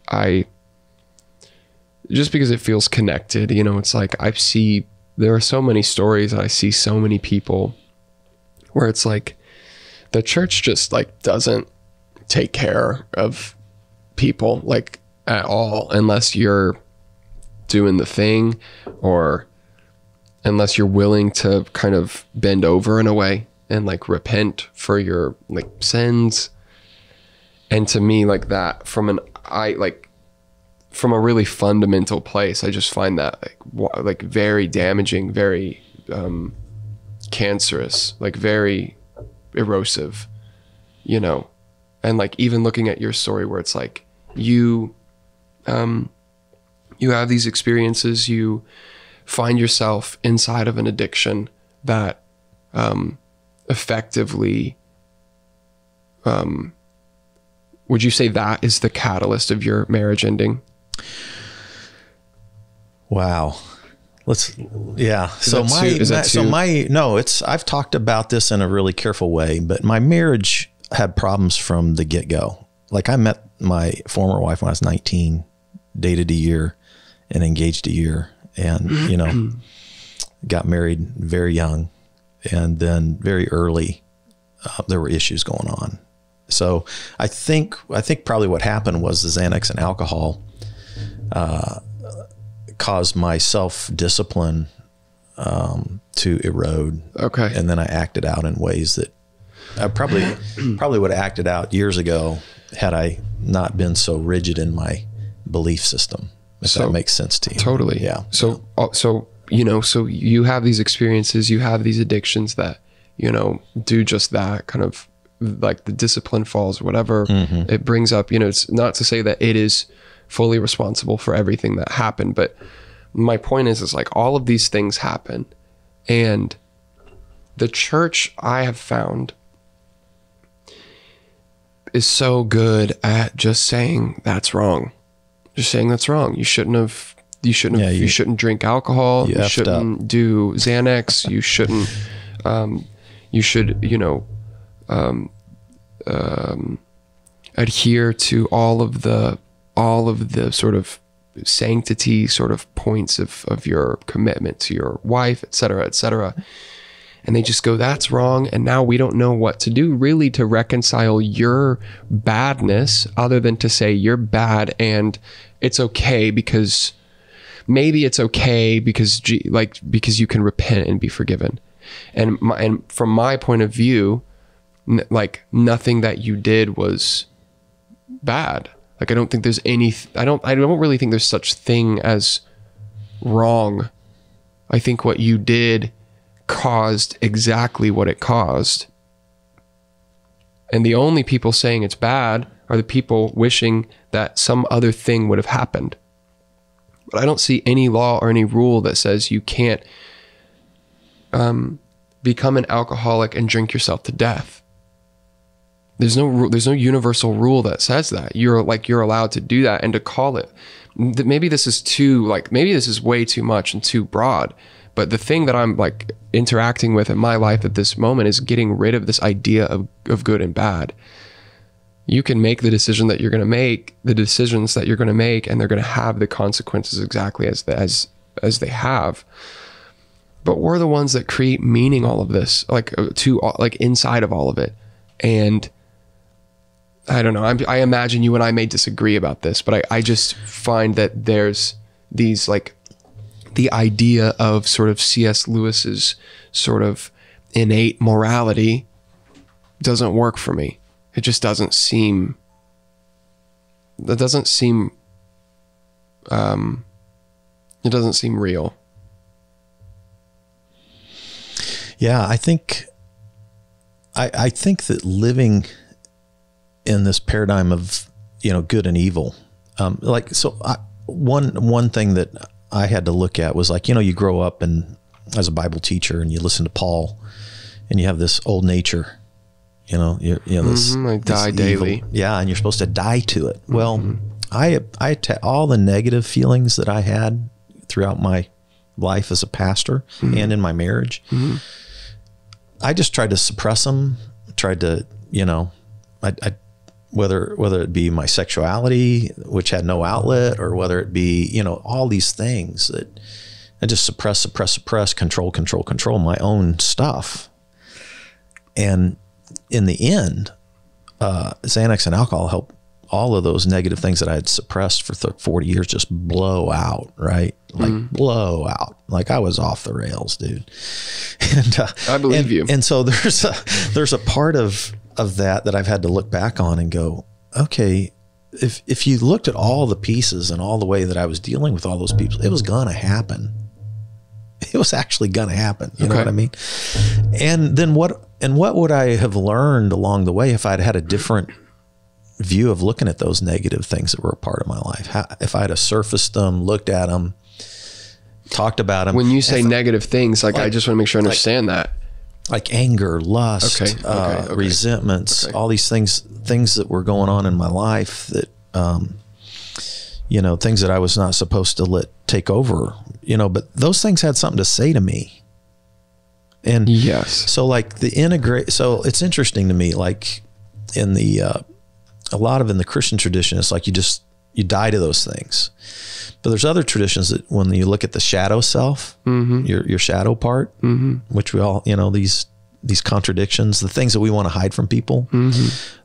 just because it feels connected, it's like there are so many stories, and I see so many people where it's like the church just like doesn't take care of people like at all, unless you're doing the thing, or unless you're willing to kind of bend over in a way and like repent for your like sins. And to me, like that from a really fundamental place, I just find that like very damaging, very cancerous, like very erosive, and like even looking at your story where it's like you you have these experiences, you find yourself inside of an addiction that effectively, would you say that is the catalyst of your marriage ending? Wow. Yeah. I've talked about this in a really careful way, but my marriage had problems from the get-go. Like, I met my former wife when I was 19, dated a year and engaged a year, and, you know, got married very young, and then very early, there were issues going on. So I think probably what happened was the Xanax and alcohol, caused my self-discipline to erode. Okay. And then I acted out in ways that I probably would have acted out years ago had I not been so rigid in my belief system, if that makes sense to you. Totally. Yeah. So you know, so you have these experiences, you have these addictions that, you know, do just that, kind of like the discipline falls, whatever. It brings up, you know, it's not to say that it is fully responsible for everything that happened, but my point is like all of these things happen, and the church, I have found, is so good at just saying that's wrong. Just saying that's wrong. You shouldn't drink alcohol. You shouldn't do Xanax. You shouldn't, you should, you know, adhere to all of the sort of sanctity sort of points of your commitment to your wife, et cetera, et cetera. And they just go, that's wrong. And now we don't know what to do really to reconcile your badness, other than to say you're bad and it's okay because maybe it's okay because you can repent and be forgiven. And from my point of view, like nothing that you did was bad. Like, I don't think there's I don't really think there's such thing as wrong. I think what you did caused exactly what it caused. And the only people saying it's bad are the people wishing that some other thing would have happened. But I don't see any law or any rule that says you can't become an alcoholic and drink yourself to death. There's no universal rule that says that. You're allowed to do that, and to call it, maybe this is way too much and too broad. But the thing that I'm like interacting with in my life at this moment is getting rid of this idea of good and bad. You can make the decision that you're going to make, the decisions that you're going to make, and they're going to have the consequences exactly as they have. But we're the ones that create meaning all of this, like inside of all of it. And I don't know, I imagine you and I may disagree about this, but I just find that there's these, like, the idea of sort of C.S. Lewis's sort of innate morality doesn't work for me. It just doesn't seem real. Yeah, I think that living in this paradigm of, you know, good and evil, one thing that I had to look at was, like, you know, you grow up and as a Bible teacher and you listen to Paul and you have this old nature, you know, this, die daily. Evil, yeah. And you're supposed to die to it. Well, I all the negative feelings that I had throughout my life as a pastor and in my marriage, I just tried to suppress them, tried to, you know, whether it be my sexuality, which had no outlet, or whether it be, you know, all these things that I just suppress, control my own stuff. And in the end, Xanax and alcohol help all of those negative things that I had suppressed for 40 years just blow out, right? Like blow out. Like I was off the rails, dude. And I believe you. And so there's a part of that I've had to look back on and go, okay, if you looked at all the pieces and all the way that I was dealing with all those people, it was gonna happen. It was actually gonna happen. You know what I mean? And then what would I have learned along the way if I'd had a different view of looking at those negative things that were a part of my life. If I had surfaced them, looked at them, talked about them. When you say negative things, like I just want to make sure I understand that. Like anger, lust, resentments, all these things that were going on in my life that, things that I was not supposed to let take over, but those things had something to say to me. And yes. So like so it's interesting to me, like in a lot of in the Christian tradition, it's like you die to those things. But there's other traditions that when you look at the shadow self, your shadow part, which we all, these contradictions, the things that we want to hide from people,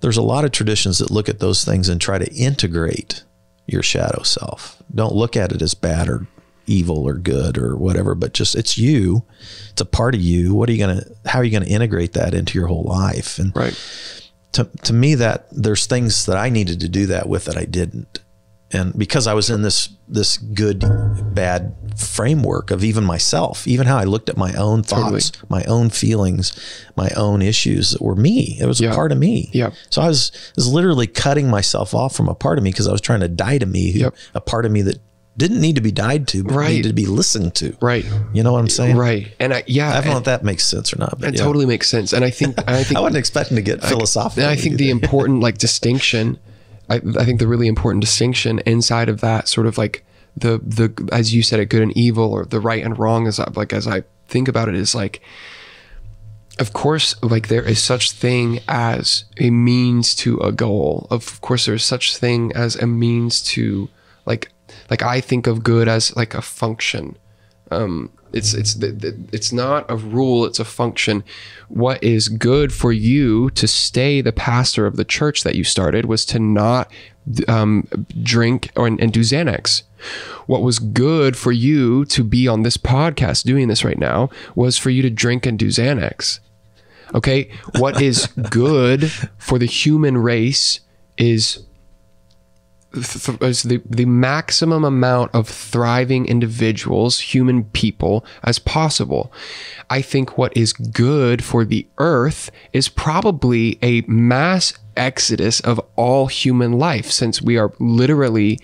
there's a lot of traditions that look at those things and try to integrate your shadow self. Don't look at it as bad or evil or good or whatever, but just it's you. It's a part of you. How are you going to integrate that into your whole life? And right. To me, that there's things that I needed to do that with that I didn't. And because I was in this good, bad framework of even myself, even how I looked at my own thoughts, my own feelings, my own issues that were me. It was a part of me. Yeah. So I was literally cutting myself off from a part of me because I was trying to die to me, a part of me that didn't need to be died to, but needed to be listened to. Right. You know what I'm saying? Right. And I don't know if that makes sense or not. But it totally makes sense. And I think I wasn't expecting to get philosophical. And I think the important distinction, I think the really important distinction inside of that sort of like the as you said, good and evil, or the right and wrong, as I think about it, is like, of course, like there is such thing as a means to a goal. Of course, there's such thing as a means to like I think of good as like a function. It's not a rule, it's a function. What is good for you to stay the pastor of the church that you started was to not drink and do Xanax. What was good for you to be on this podcast doing this right now was for you to drink and do Xanax. Okay? What is good for the human race is the maximum amount of thriving individuals, human people, as possible. I think what is good for the earth is probably a mass exodus of all human life, since we are literally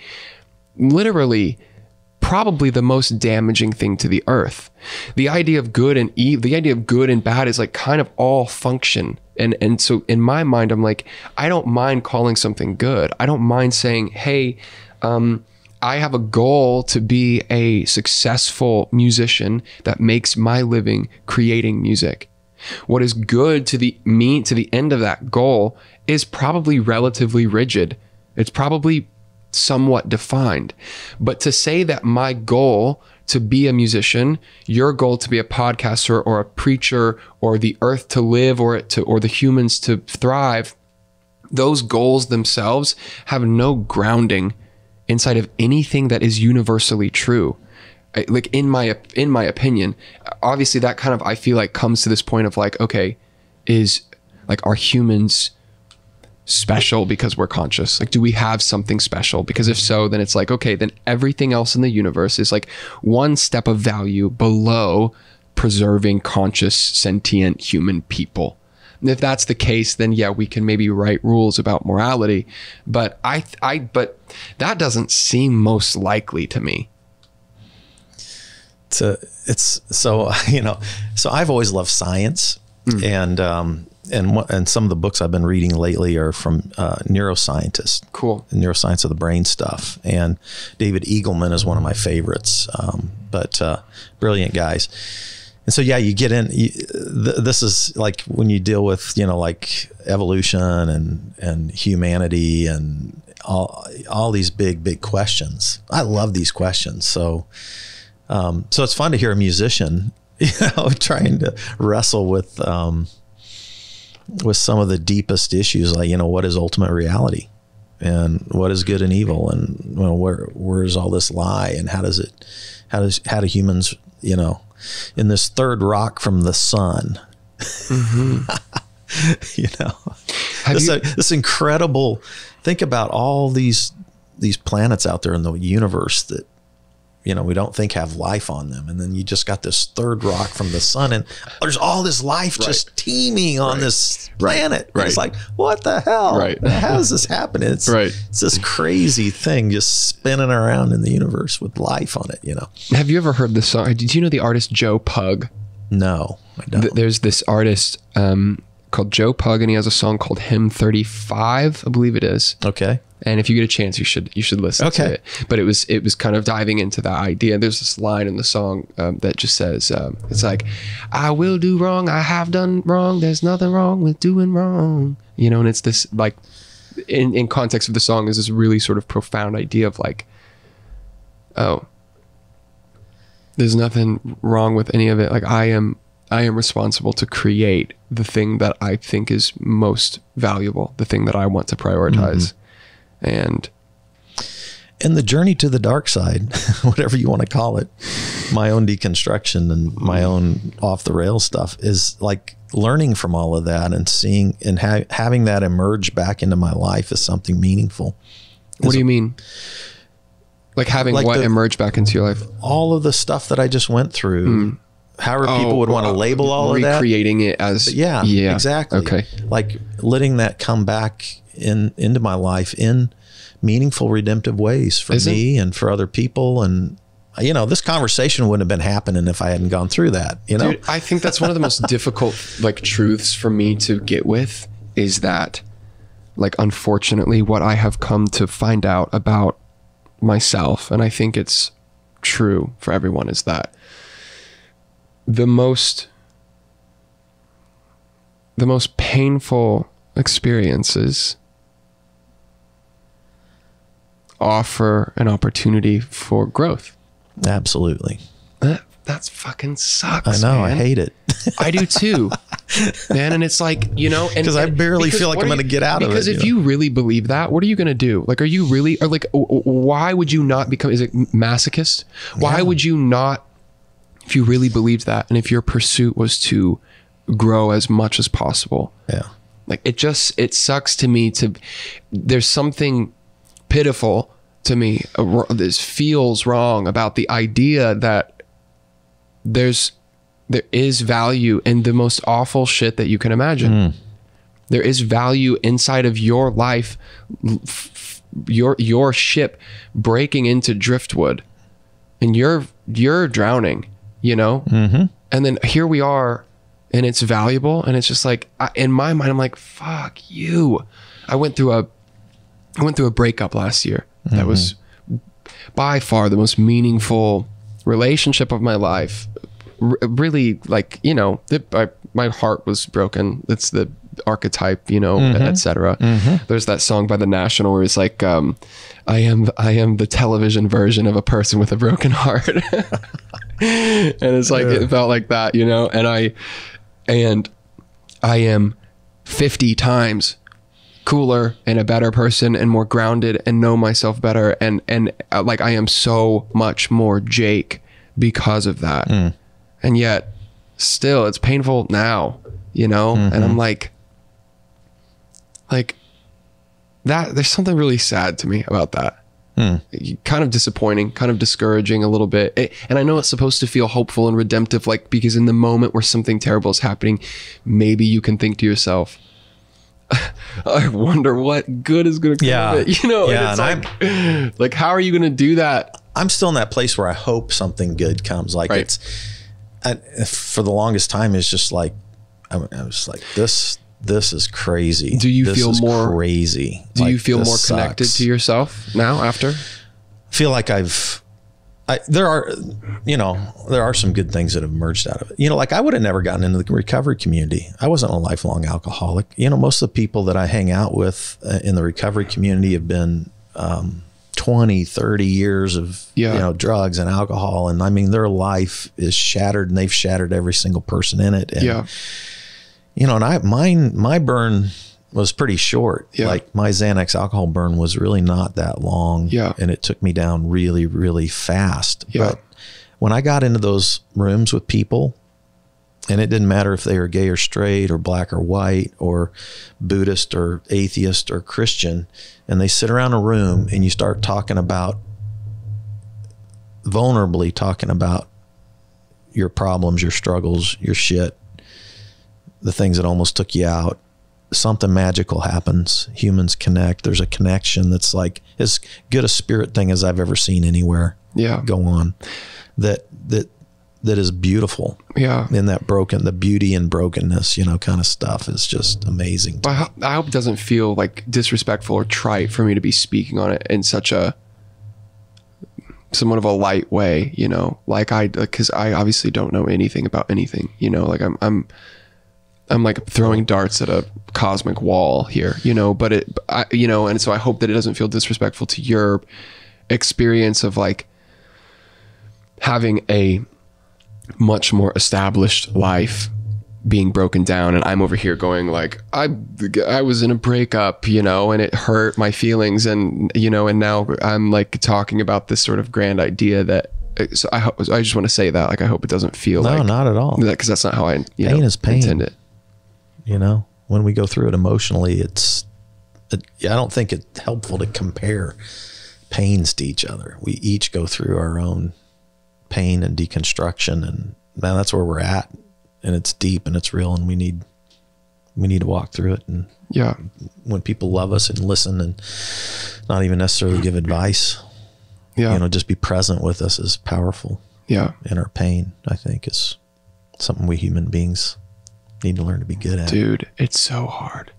probably the most damaging thing to the earth. The idea of good and evil, the idea of good and bad is like kind of all function. And so in my mind, I'm like, I don't mind calling something good. I don't mind saying, hey, I have a goal to be a successful musician that makes my living creating music. What is good to the end of that goal is probably relatively rigid. It's probably somewhat defined. But to say that my goal to be a musician, your goal to be a podcaster or a preacher, or the earth to live, or the humans to thrive, those goals themselves have no grounding inside of anything that is universally true. Like in my opinion, obviously that kind of, I feel like, comes to this point of like, okay, are humans special because we're conscious? Like, do we have something special? Because if so, then it's like, okay, then everything else in the universe is like one step of value below preserving conscious, sentient human people. And if that's the case, then yeah, we can maybe write rules about morality, but but that doesn't seem most likely to me. So I've always loved science, and some of the books I've been reading lately are from neuroscientists. Cool. Neuroscience of the brain stuff. And David Eagleman is one of my favorites, but brilliant guys. And so, yeah, you get in, this is like when you deal with, like evolution and humanity and all these big questions. I love these questions. So it's fun to hear a musician, trying to wrestle with some of the deepest issues, like, what is ultimate reality, and what is good and evil, and where is all this lie, and how do humans, in this third rock from the sun, this incredible, think about all these planets out there in the universe that we don't think have life on them. And then you just got this third rock from the sun, and there's all this life just teeming on this planet. Right. It's like, what the hell? Right. How does this happen? It's this crazy thing just spinning around in the universe with life on it, Have you ever heard the song? Did you know the artist Joe Pug? No, I don't. There's this artist called Joe Pug, and he has a song called Hymn 35, I believe it is. Okay. And if you get a chance, you should listen to it. But it was kind of diving into that idea. There's this line in the song that just says, it's like, I will do wrong, I have done wrong, there's nothing wrong with doing wrong. And it's this, like, in context of the song, is this really sort of profound idea of like, oh, there's nothing wrong with any of it. Like, I am responsible to create the thing that I think is most valuable, the thing that I want to prioritize. And the journey to the dark side, whatever you want to call it, my own deconstruction and my own off the rails stuff, is like learning from all of that and seeing and having that emerge back into my life as something meaningful. What do you mean? Like having what emerge back into your life? All of the stuff that I just went through. However people would want to label all of that. Recreating it as... Yeah, exactly. Okay. Like letting that come back into my life in meaningful, redemptive ways for me and for other people. And, this conversation wouldn't have been happening if I hadn't gone through that, Dude, I think that's one of the most difficult, like, truths for me to get with, is that, like, unfortunately, what I have come to find out about myself, and I think it's true for everyone, is that the most painful experiences offer an opportunity for growth. Absolutely. That's fucking sucks. I know. Man. I hate it. I do too, man. And it's like, because I barely feel like I'm going to get out of it. Because if you really believe that, what are you going to do? Like, are you really, or like, why would you not become, is it masochist? Why would you not, if you really believed that, and if your pursuit was to grow as much as possible? Yeah. Like, it sucks to me there's something pitiful to me. This feels wrong about the idea that there is value in the most awful shit that you can imagine. There is value inside of your life, your ship breaking into driftwood, and you're drowning, and then here we are, and it's valuable, and it's just like, in my mind, I'm like, fuck you. I went through a breakup last year. That was by far the most meaningful relationship of my life. Really, like, my heart was broken. It's the archetype, etc. There's that song by The National where it's like, I am the television version of a person with a broken heart. And it's like, it felt like that, and I am 50 times cooler and a better person and more grounded and know myself better. And like, I am so much more Jake because of that. And yet still it's painful now, and I'm like that, there's something really sad to me about that. Kind of disappointing, kind of discouraging a little bit. And I know it's supposed to feel hopeful and redemptive, like, because in the moment where something terrible is happening, maybe you can think to yourself, I wonder what good is going to come of it. And it's like, how are you going to do that? I'm still in that place where I hope something good comes. Like, for the longest time, it's just like, I was like, this is crazy. Do you feel more crazy? Do you feel more connected to yourself now after? I feel like there are some good things that have emerged out of it. Like, I would have never gotten into the recovery community. I wasn't a lifelong alcoholic. Most of the people that I hang out with in the recovery community have been 20, 30 years of, drugs and alcohol. And I mean, their life is shattered, and they've shattered every single person in it. And, and my burn was pretty short. Like, my Xanax alcohol burn was really not that long. And it took me down really, really fast. But when I got into those rooms with people, and it didn't matter if they were gay or straight or black or white or Buddhist or atheist or Christian, and they sit around a room and you start talking about vulnerably talking about your problems, your struggles, your shit, the things that almost took you out, something magical happens. Humans connect. There's a connection that's like as good a spirit thing as I've ever seen anywhere go on. That is beautiful. Yeah. In that the beauty and brokenness, kind of stuff is just amazing. I hope it doesn't feel like disrespectful or trite for me to be speaking on it in such somewhat of a light way, because I obviously don't know anything about anything, like I'm like throwing darts at a cosmic wall here, and so I hope that it doesn't feel disrespectful to your experience of like having a much more established life being broken down, and I'm over here going like, I was in a breakup, and it hurt my feelings, and and now I'm like talking about this sort of grand idea that, so I just want to say that, like, I hope it doesn't feel no, not at all, because that's not how I pain is pain. Intend it. When we go through it emotionally, I don't think it's helpful to compare pains to each other. We each go through our own pain and deconstruction, and man, that's where we're at, and it's deep and it's real, and we need to walk through it. And when people love us and listen and not even necessarily give advice, just be present with us is powerful. In our pain, I think, is something we human beings need to learn to be good at. Dude, it's so hard.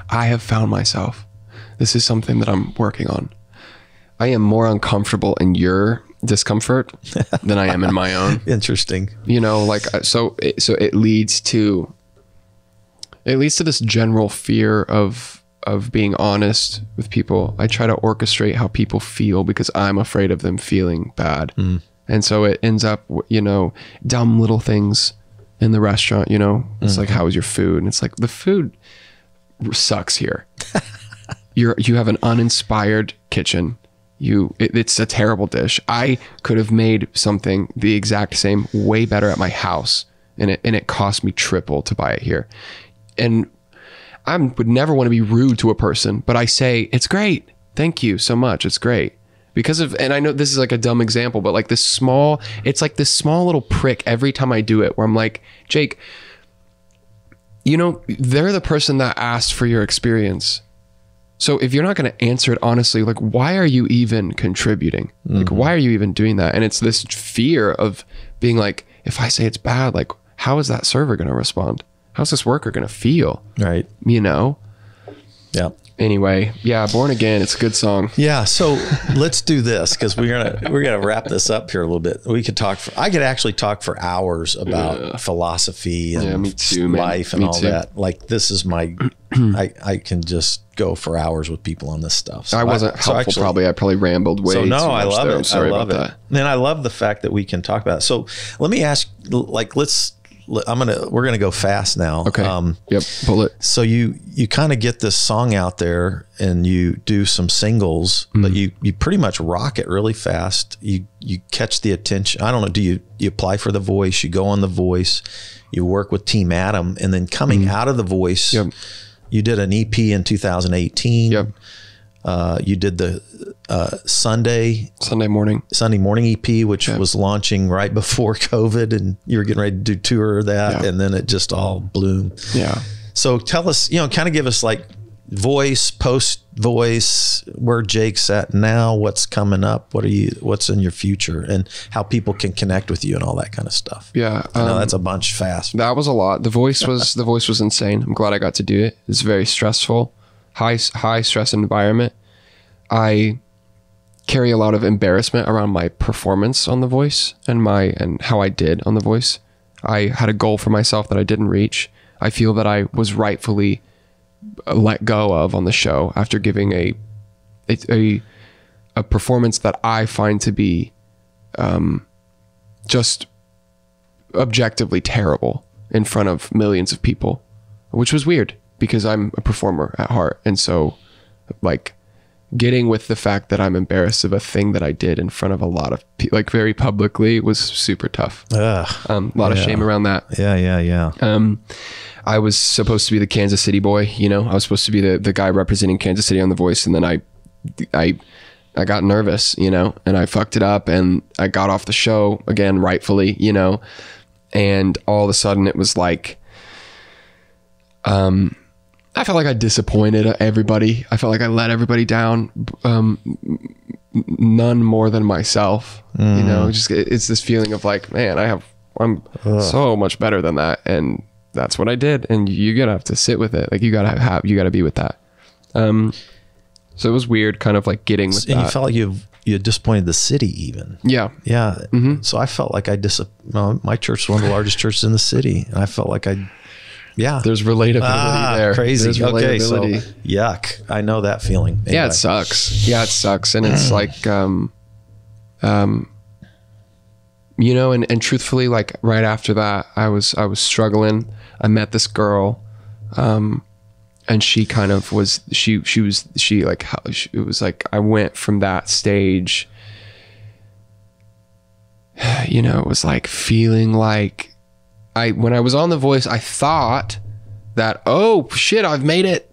I have found myself, this is something that I'm working on, I am more uncomfortable in your discomfort than I am in my own. Interesting. So it leads to this general fear of being honest with people. I try to orchestrate how people feel because I'm afraid of them feeling bad. And so it ends up, dumb little things in the restaurant, it's like, how was your food? And it's like, the food sucks here. You have an uninspired kitchen. It's a terrible dish. I could have made something the exact same, way better at my house, and it cost me triple to buy it here. And I would never want to be rude to a person, but I say, it's great. Thank you so much. It's great. Because of, and I know this is like a dumb example, but like it's like this small little prick every time I do it where I'm like, Jake, they're the person that asked for your experience. So if you're not going to answer it honestly, like, why are you even contributing? Like, why are you even doing that? And it's this fear of being like, if I say it's bad, like, how is that server going to respond? How's this worker going to feel? Right. Yeah. Anyway, Born Again, it's a good song. Yeah, so let's do this, because we're gonna wrap this up here a little bit. I could actually talk for hours about philosophy and me too, life and me all too. that. Like, this is my I can just go for hours with people on this stuff. So I wasn't helpful. I probably rambled way too much. I love there. it. I'm sorry I love about it. that. And I love the fact that we can talk about it. So let me ask, like, we're gonna go fast now. Okay. Yep. Pull it. So you kind of get this song out there and you do some singles, but you pretty much rock it really fast. You catch the attention. I don't know. Do you apply for The Voice? You go on The Voice. You work with Team Adam, and then coming out of The Voice, you did an EP in 2018. Yep. You did the Sunday morning EP, which was launching right before COVID, and you were getting ready to do tour of that, and then it just all bloomed. Yeah. So tell us, kind of give us like Voice, post Voice, where Jake's at now, what's coming up, what's in your future, and how people can connect with you and all that kind of stuff. Yeah. I know that's a bunch fast. That was a lot. The Voice was insane. I'm glad I got to do it. It's very stressful, high stress environment. I carry a lot of embarrassment around my performance on The Voice and how I did on The Voice. I had a goal for myself that I didn't reach. I feel that I was rightfully let go of on the show after giving a performance that I find to be just objectively terrible in front of millions of people, which was weird because I'm a performer at heart. And so, like, getting with the fact that I'm embarrassed of a thing that I did in front of a lot of people, like very publicly, was super tough. A lot of shame around that. Yeah. I was supposed to be the Kansas City boy, I was supposed to be the guy representing Kansas City on The Voice. And then I got nervous, you know, and I fucked it up, and I got off the show again, rightfully, you know, and all of a sudden it was like, I felt like I disappointed everybody. I felt like I let everybody down, none more than myself, you know, just, it's this feeling of like, man, I'm so much better than that. And that's what I did. And you're gonna have to sit with it. Like you gotta be with that. So it was weird kind of like getting with and that. you felt like you had disappointed the city even. Yeah. Yeah. So I felt like my church is one of the largest churches in the city. And I felt like There's relatability there. Crazy. There's Okay. So relatability. yuck. I know that feeling. Anyway. Yeah, it sucks. Yeah, it sucks. And it's like, you know, and truthfully, like right after that, I was struggling. I met this girl, and she kind of was, it was like, I went from that stage, you know, it was like feeling like when I was on The Voice, I thought that, oh shit, I've made it.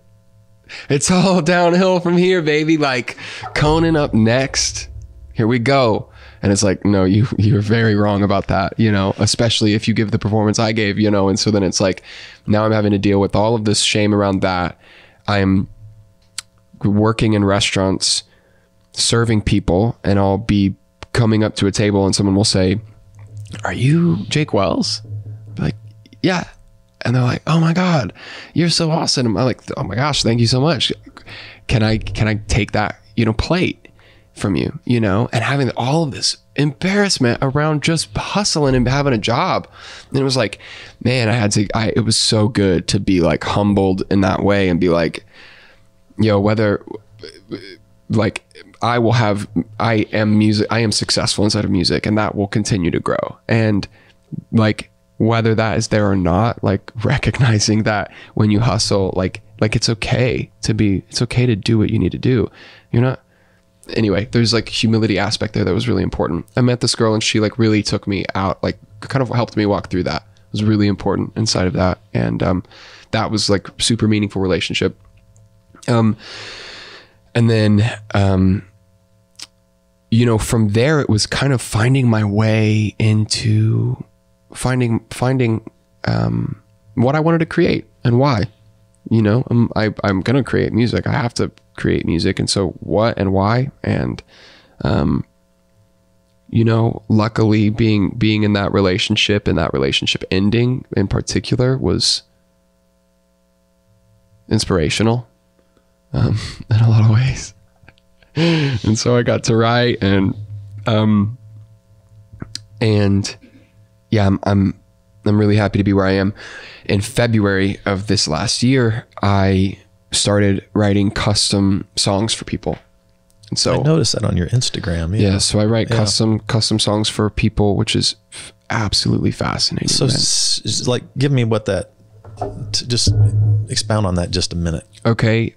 It's all downhill from here, baby. Like Conan up next. Here we go. And it's like, no, you're very wrong about that, you know, especially if you give the performance I gave, you know. And so then it's like, now I'm having to deal with all of this shame around that. I'm working in restaurants, serving people, and I'll be coming up to a table and someone will say, are you Jake Wells? I'll be like, yeah. And they're like, oh my God, you're so awesome. I'm like, oh my gosh, thank you so much. Can I take that, you know, plate from you, you know, and having all of this embarrassment around just hustling and having a job. And it was like, man, it was so good to be like humbled in that way and be like, yo, whether like I am successful inside of music, and that will continue to grow. And like, whether that is there or not, like recognizing that when you hustle, like it's okay to do what you need to do. You're not, anyway, there's like humility aspect there that was really important. I met this girl and she like really took me out, like kind of helped me walk through that. It was really important inside of that. And that was like super meaningful relationship. And then, you know, from there it was kind of finding my way into finding what I wanted to create and why. You know, I'm gonna create music. I have to create music, and so what and why. And you know, luckily being in that relationship and that relationship ending in particular was inspirational in a lot of ways. And so I got to write, and yeah, I'm really happy to be where I am. In February of this last year, I started writing custom songs for people. And so I noticed that on your Instagram. Yeah. So I write custom songs for people, which is absolutely fascinating. So like, give me what just expound on that just a minute. Okay.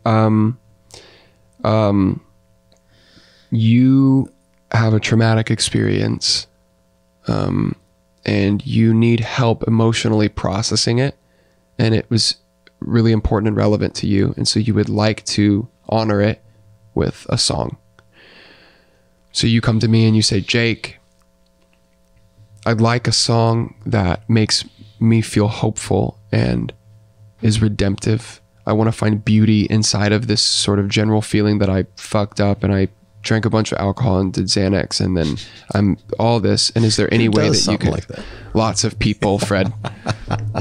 You have a traumatic experience, and you need help emotionally processing it. And it was really important and relevant to you. And so you would like to honor it with a song. So you come to me and you say, Jake, I'd like a song that makes me feel hopeful and is redemptive. I want to find beauty inside of this sort of general feeling that I fucked up and I drank a bunch of alcohol and did Xanax, and then I'm all this. And is there any way that you can, like that? Lots of people, Fred,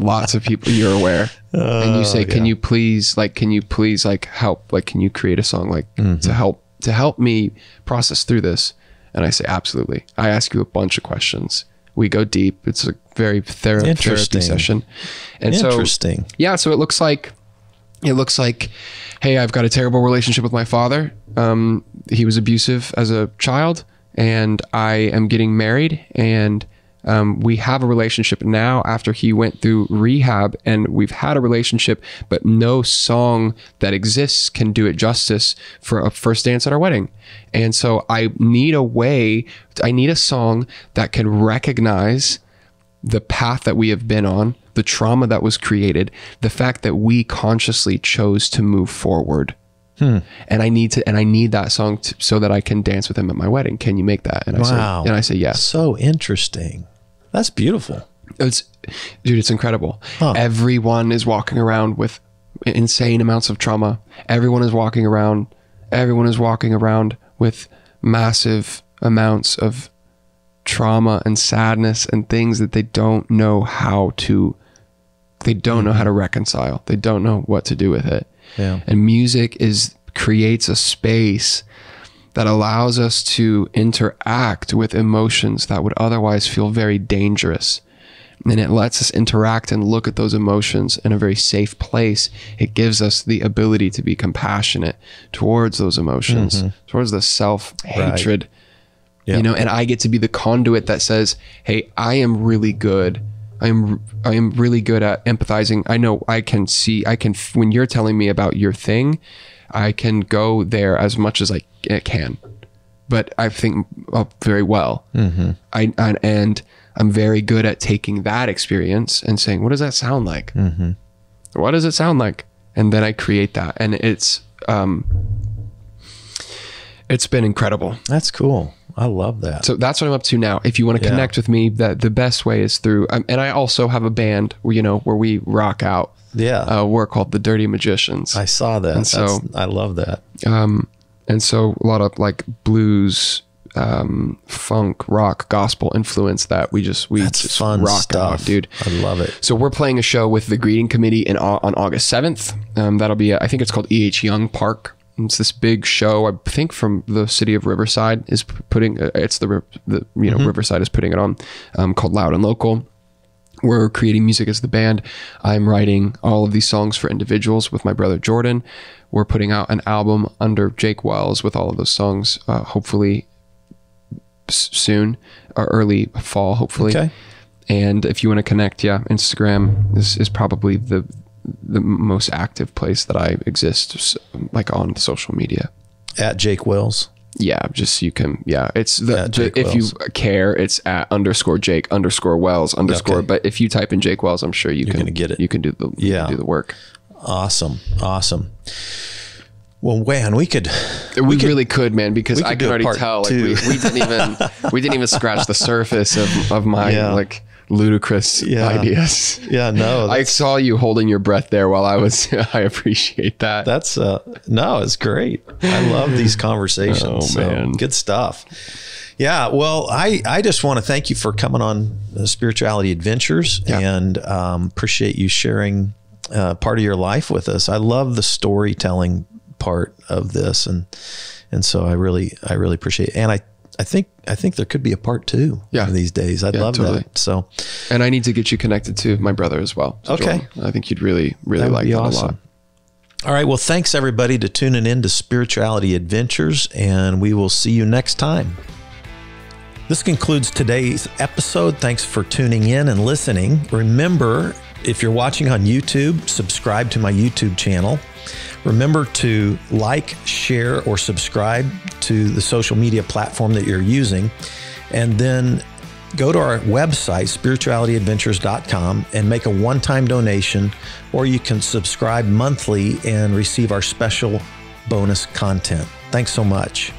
lots of people, you're aware. And you say, can you please help? Like, can you create a song to help me process through this? And I say, absolutely. I ask you a bunch of questions. We go deep. It's a very therapy session. And Interesting. So it looks like, hey, I've got a terrible relationship with my father. He was abusive as a child, and I am getting married, and we have a relationship now after he went through rehab, and we've had a relationship, but no song that exists can do it justice for a first dance at our wedding. And so I need a song that can recognize the path that we have been on, the trauma that was created, the fact that we consciously chose to move forward And I need that song so that I can dance with him at my wedding. Can you make that? And I say yes. So interesting. That's beautiful. It's incredible. Everyone is walking around with insane amounts of trauma. Everyone is walking around with massive amounts of trauma and sadness and things that they don't know how to reconcile. They don't know what to do with it. Yeah. And music creates a space that allows us to interact with emotions that would otherwise feel very dangerous. And it lets us interact and look at those emotions in a very safe place. It gives us the ability to be compassionate towards those emotions, towards the self-hatred, Yep. you know, and I get to be the conduit that says, hey, I am really good. I am really good at empathizing. I know when you're telling me about your thing, I can go there as much as I can, but I think very well. And I'm very good at taking that experience and saying, what does that sound like? What does it sound like? And then I create that. And it's been incredible. That's cool. I love that. So that's what I'm up to now. If you want to connect with me, the best way is through, and I also have a band where we rock out. Yeah. We're called the Dirty Magicians. I saw that. And so I love that. And so a lot of like blues, funk, rock, gospel influence that we just fun rock stuff, out, dude. I love it. So we're playing a show with the Greeting Committee on August 7th. That'll be, I think it's called E.H. Young Park. It's this big show, I think, from the city of Riverside is putting. Riverside is putting it on, called Loud and Local. We're creating music as the band. I'm writing all of these songs for individuals with my brother Jordan. We're putting out an album under Jake Wells with all of those songs, hopefully soon, or early fall, hopefully. Okay. And if you want to connect, Instagram is probably the most active place that I exist, like on social media. At Jake Wells. Yeah, just you can. Yeah, it's if you care, it's at _Jake_Wells_. Okay. But if you type in Jake Wells, I'm sure you're gonna get it. You can do the work. Awesome. Well, man, we really could, man, because I can already tell. Like, we didn't even scratch the surface of my ludicrous ideas. Yeah, no. I saw you holding your breath there while I was. I appreciate that. That's it's great. I love these conversations. Man, good stuff. Yeah, well, I just want to thank you for coming on Spirituality Adventures and appreciate you sharing part of your life with us. I love the storytelling part of this, and so I really appreciate it. And I think there could be a part 2 these days. I'd love that. So, and I need to get you connected to my brother as well. Okay. Jordan. I think you'd really like that awesome. A lot. All right. Well, thanks everybody to tuning in to Spirituality Adventures, and we will see you next time. This concludes today's episode. Thanks for tuning in and listening. Remember, if you're watching on YouTube, subscribe to my YouTube channel. Remember to like, share, or subscribe to the social media platform that you're using. And then go to our website, spiritualityadventures.com, and make a one-time donation, or you can subscribe monthly and receive our special bonus content. Thanks so much.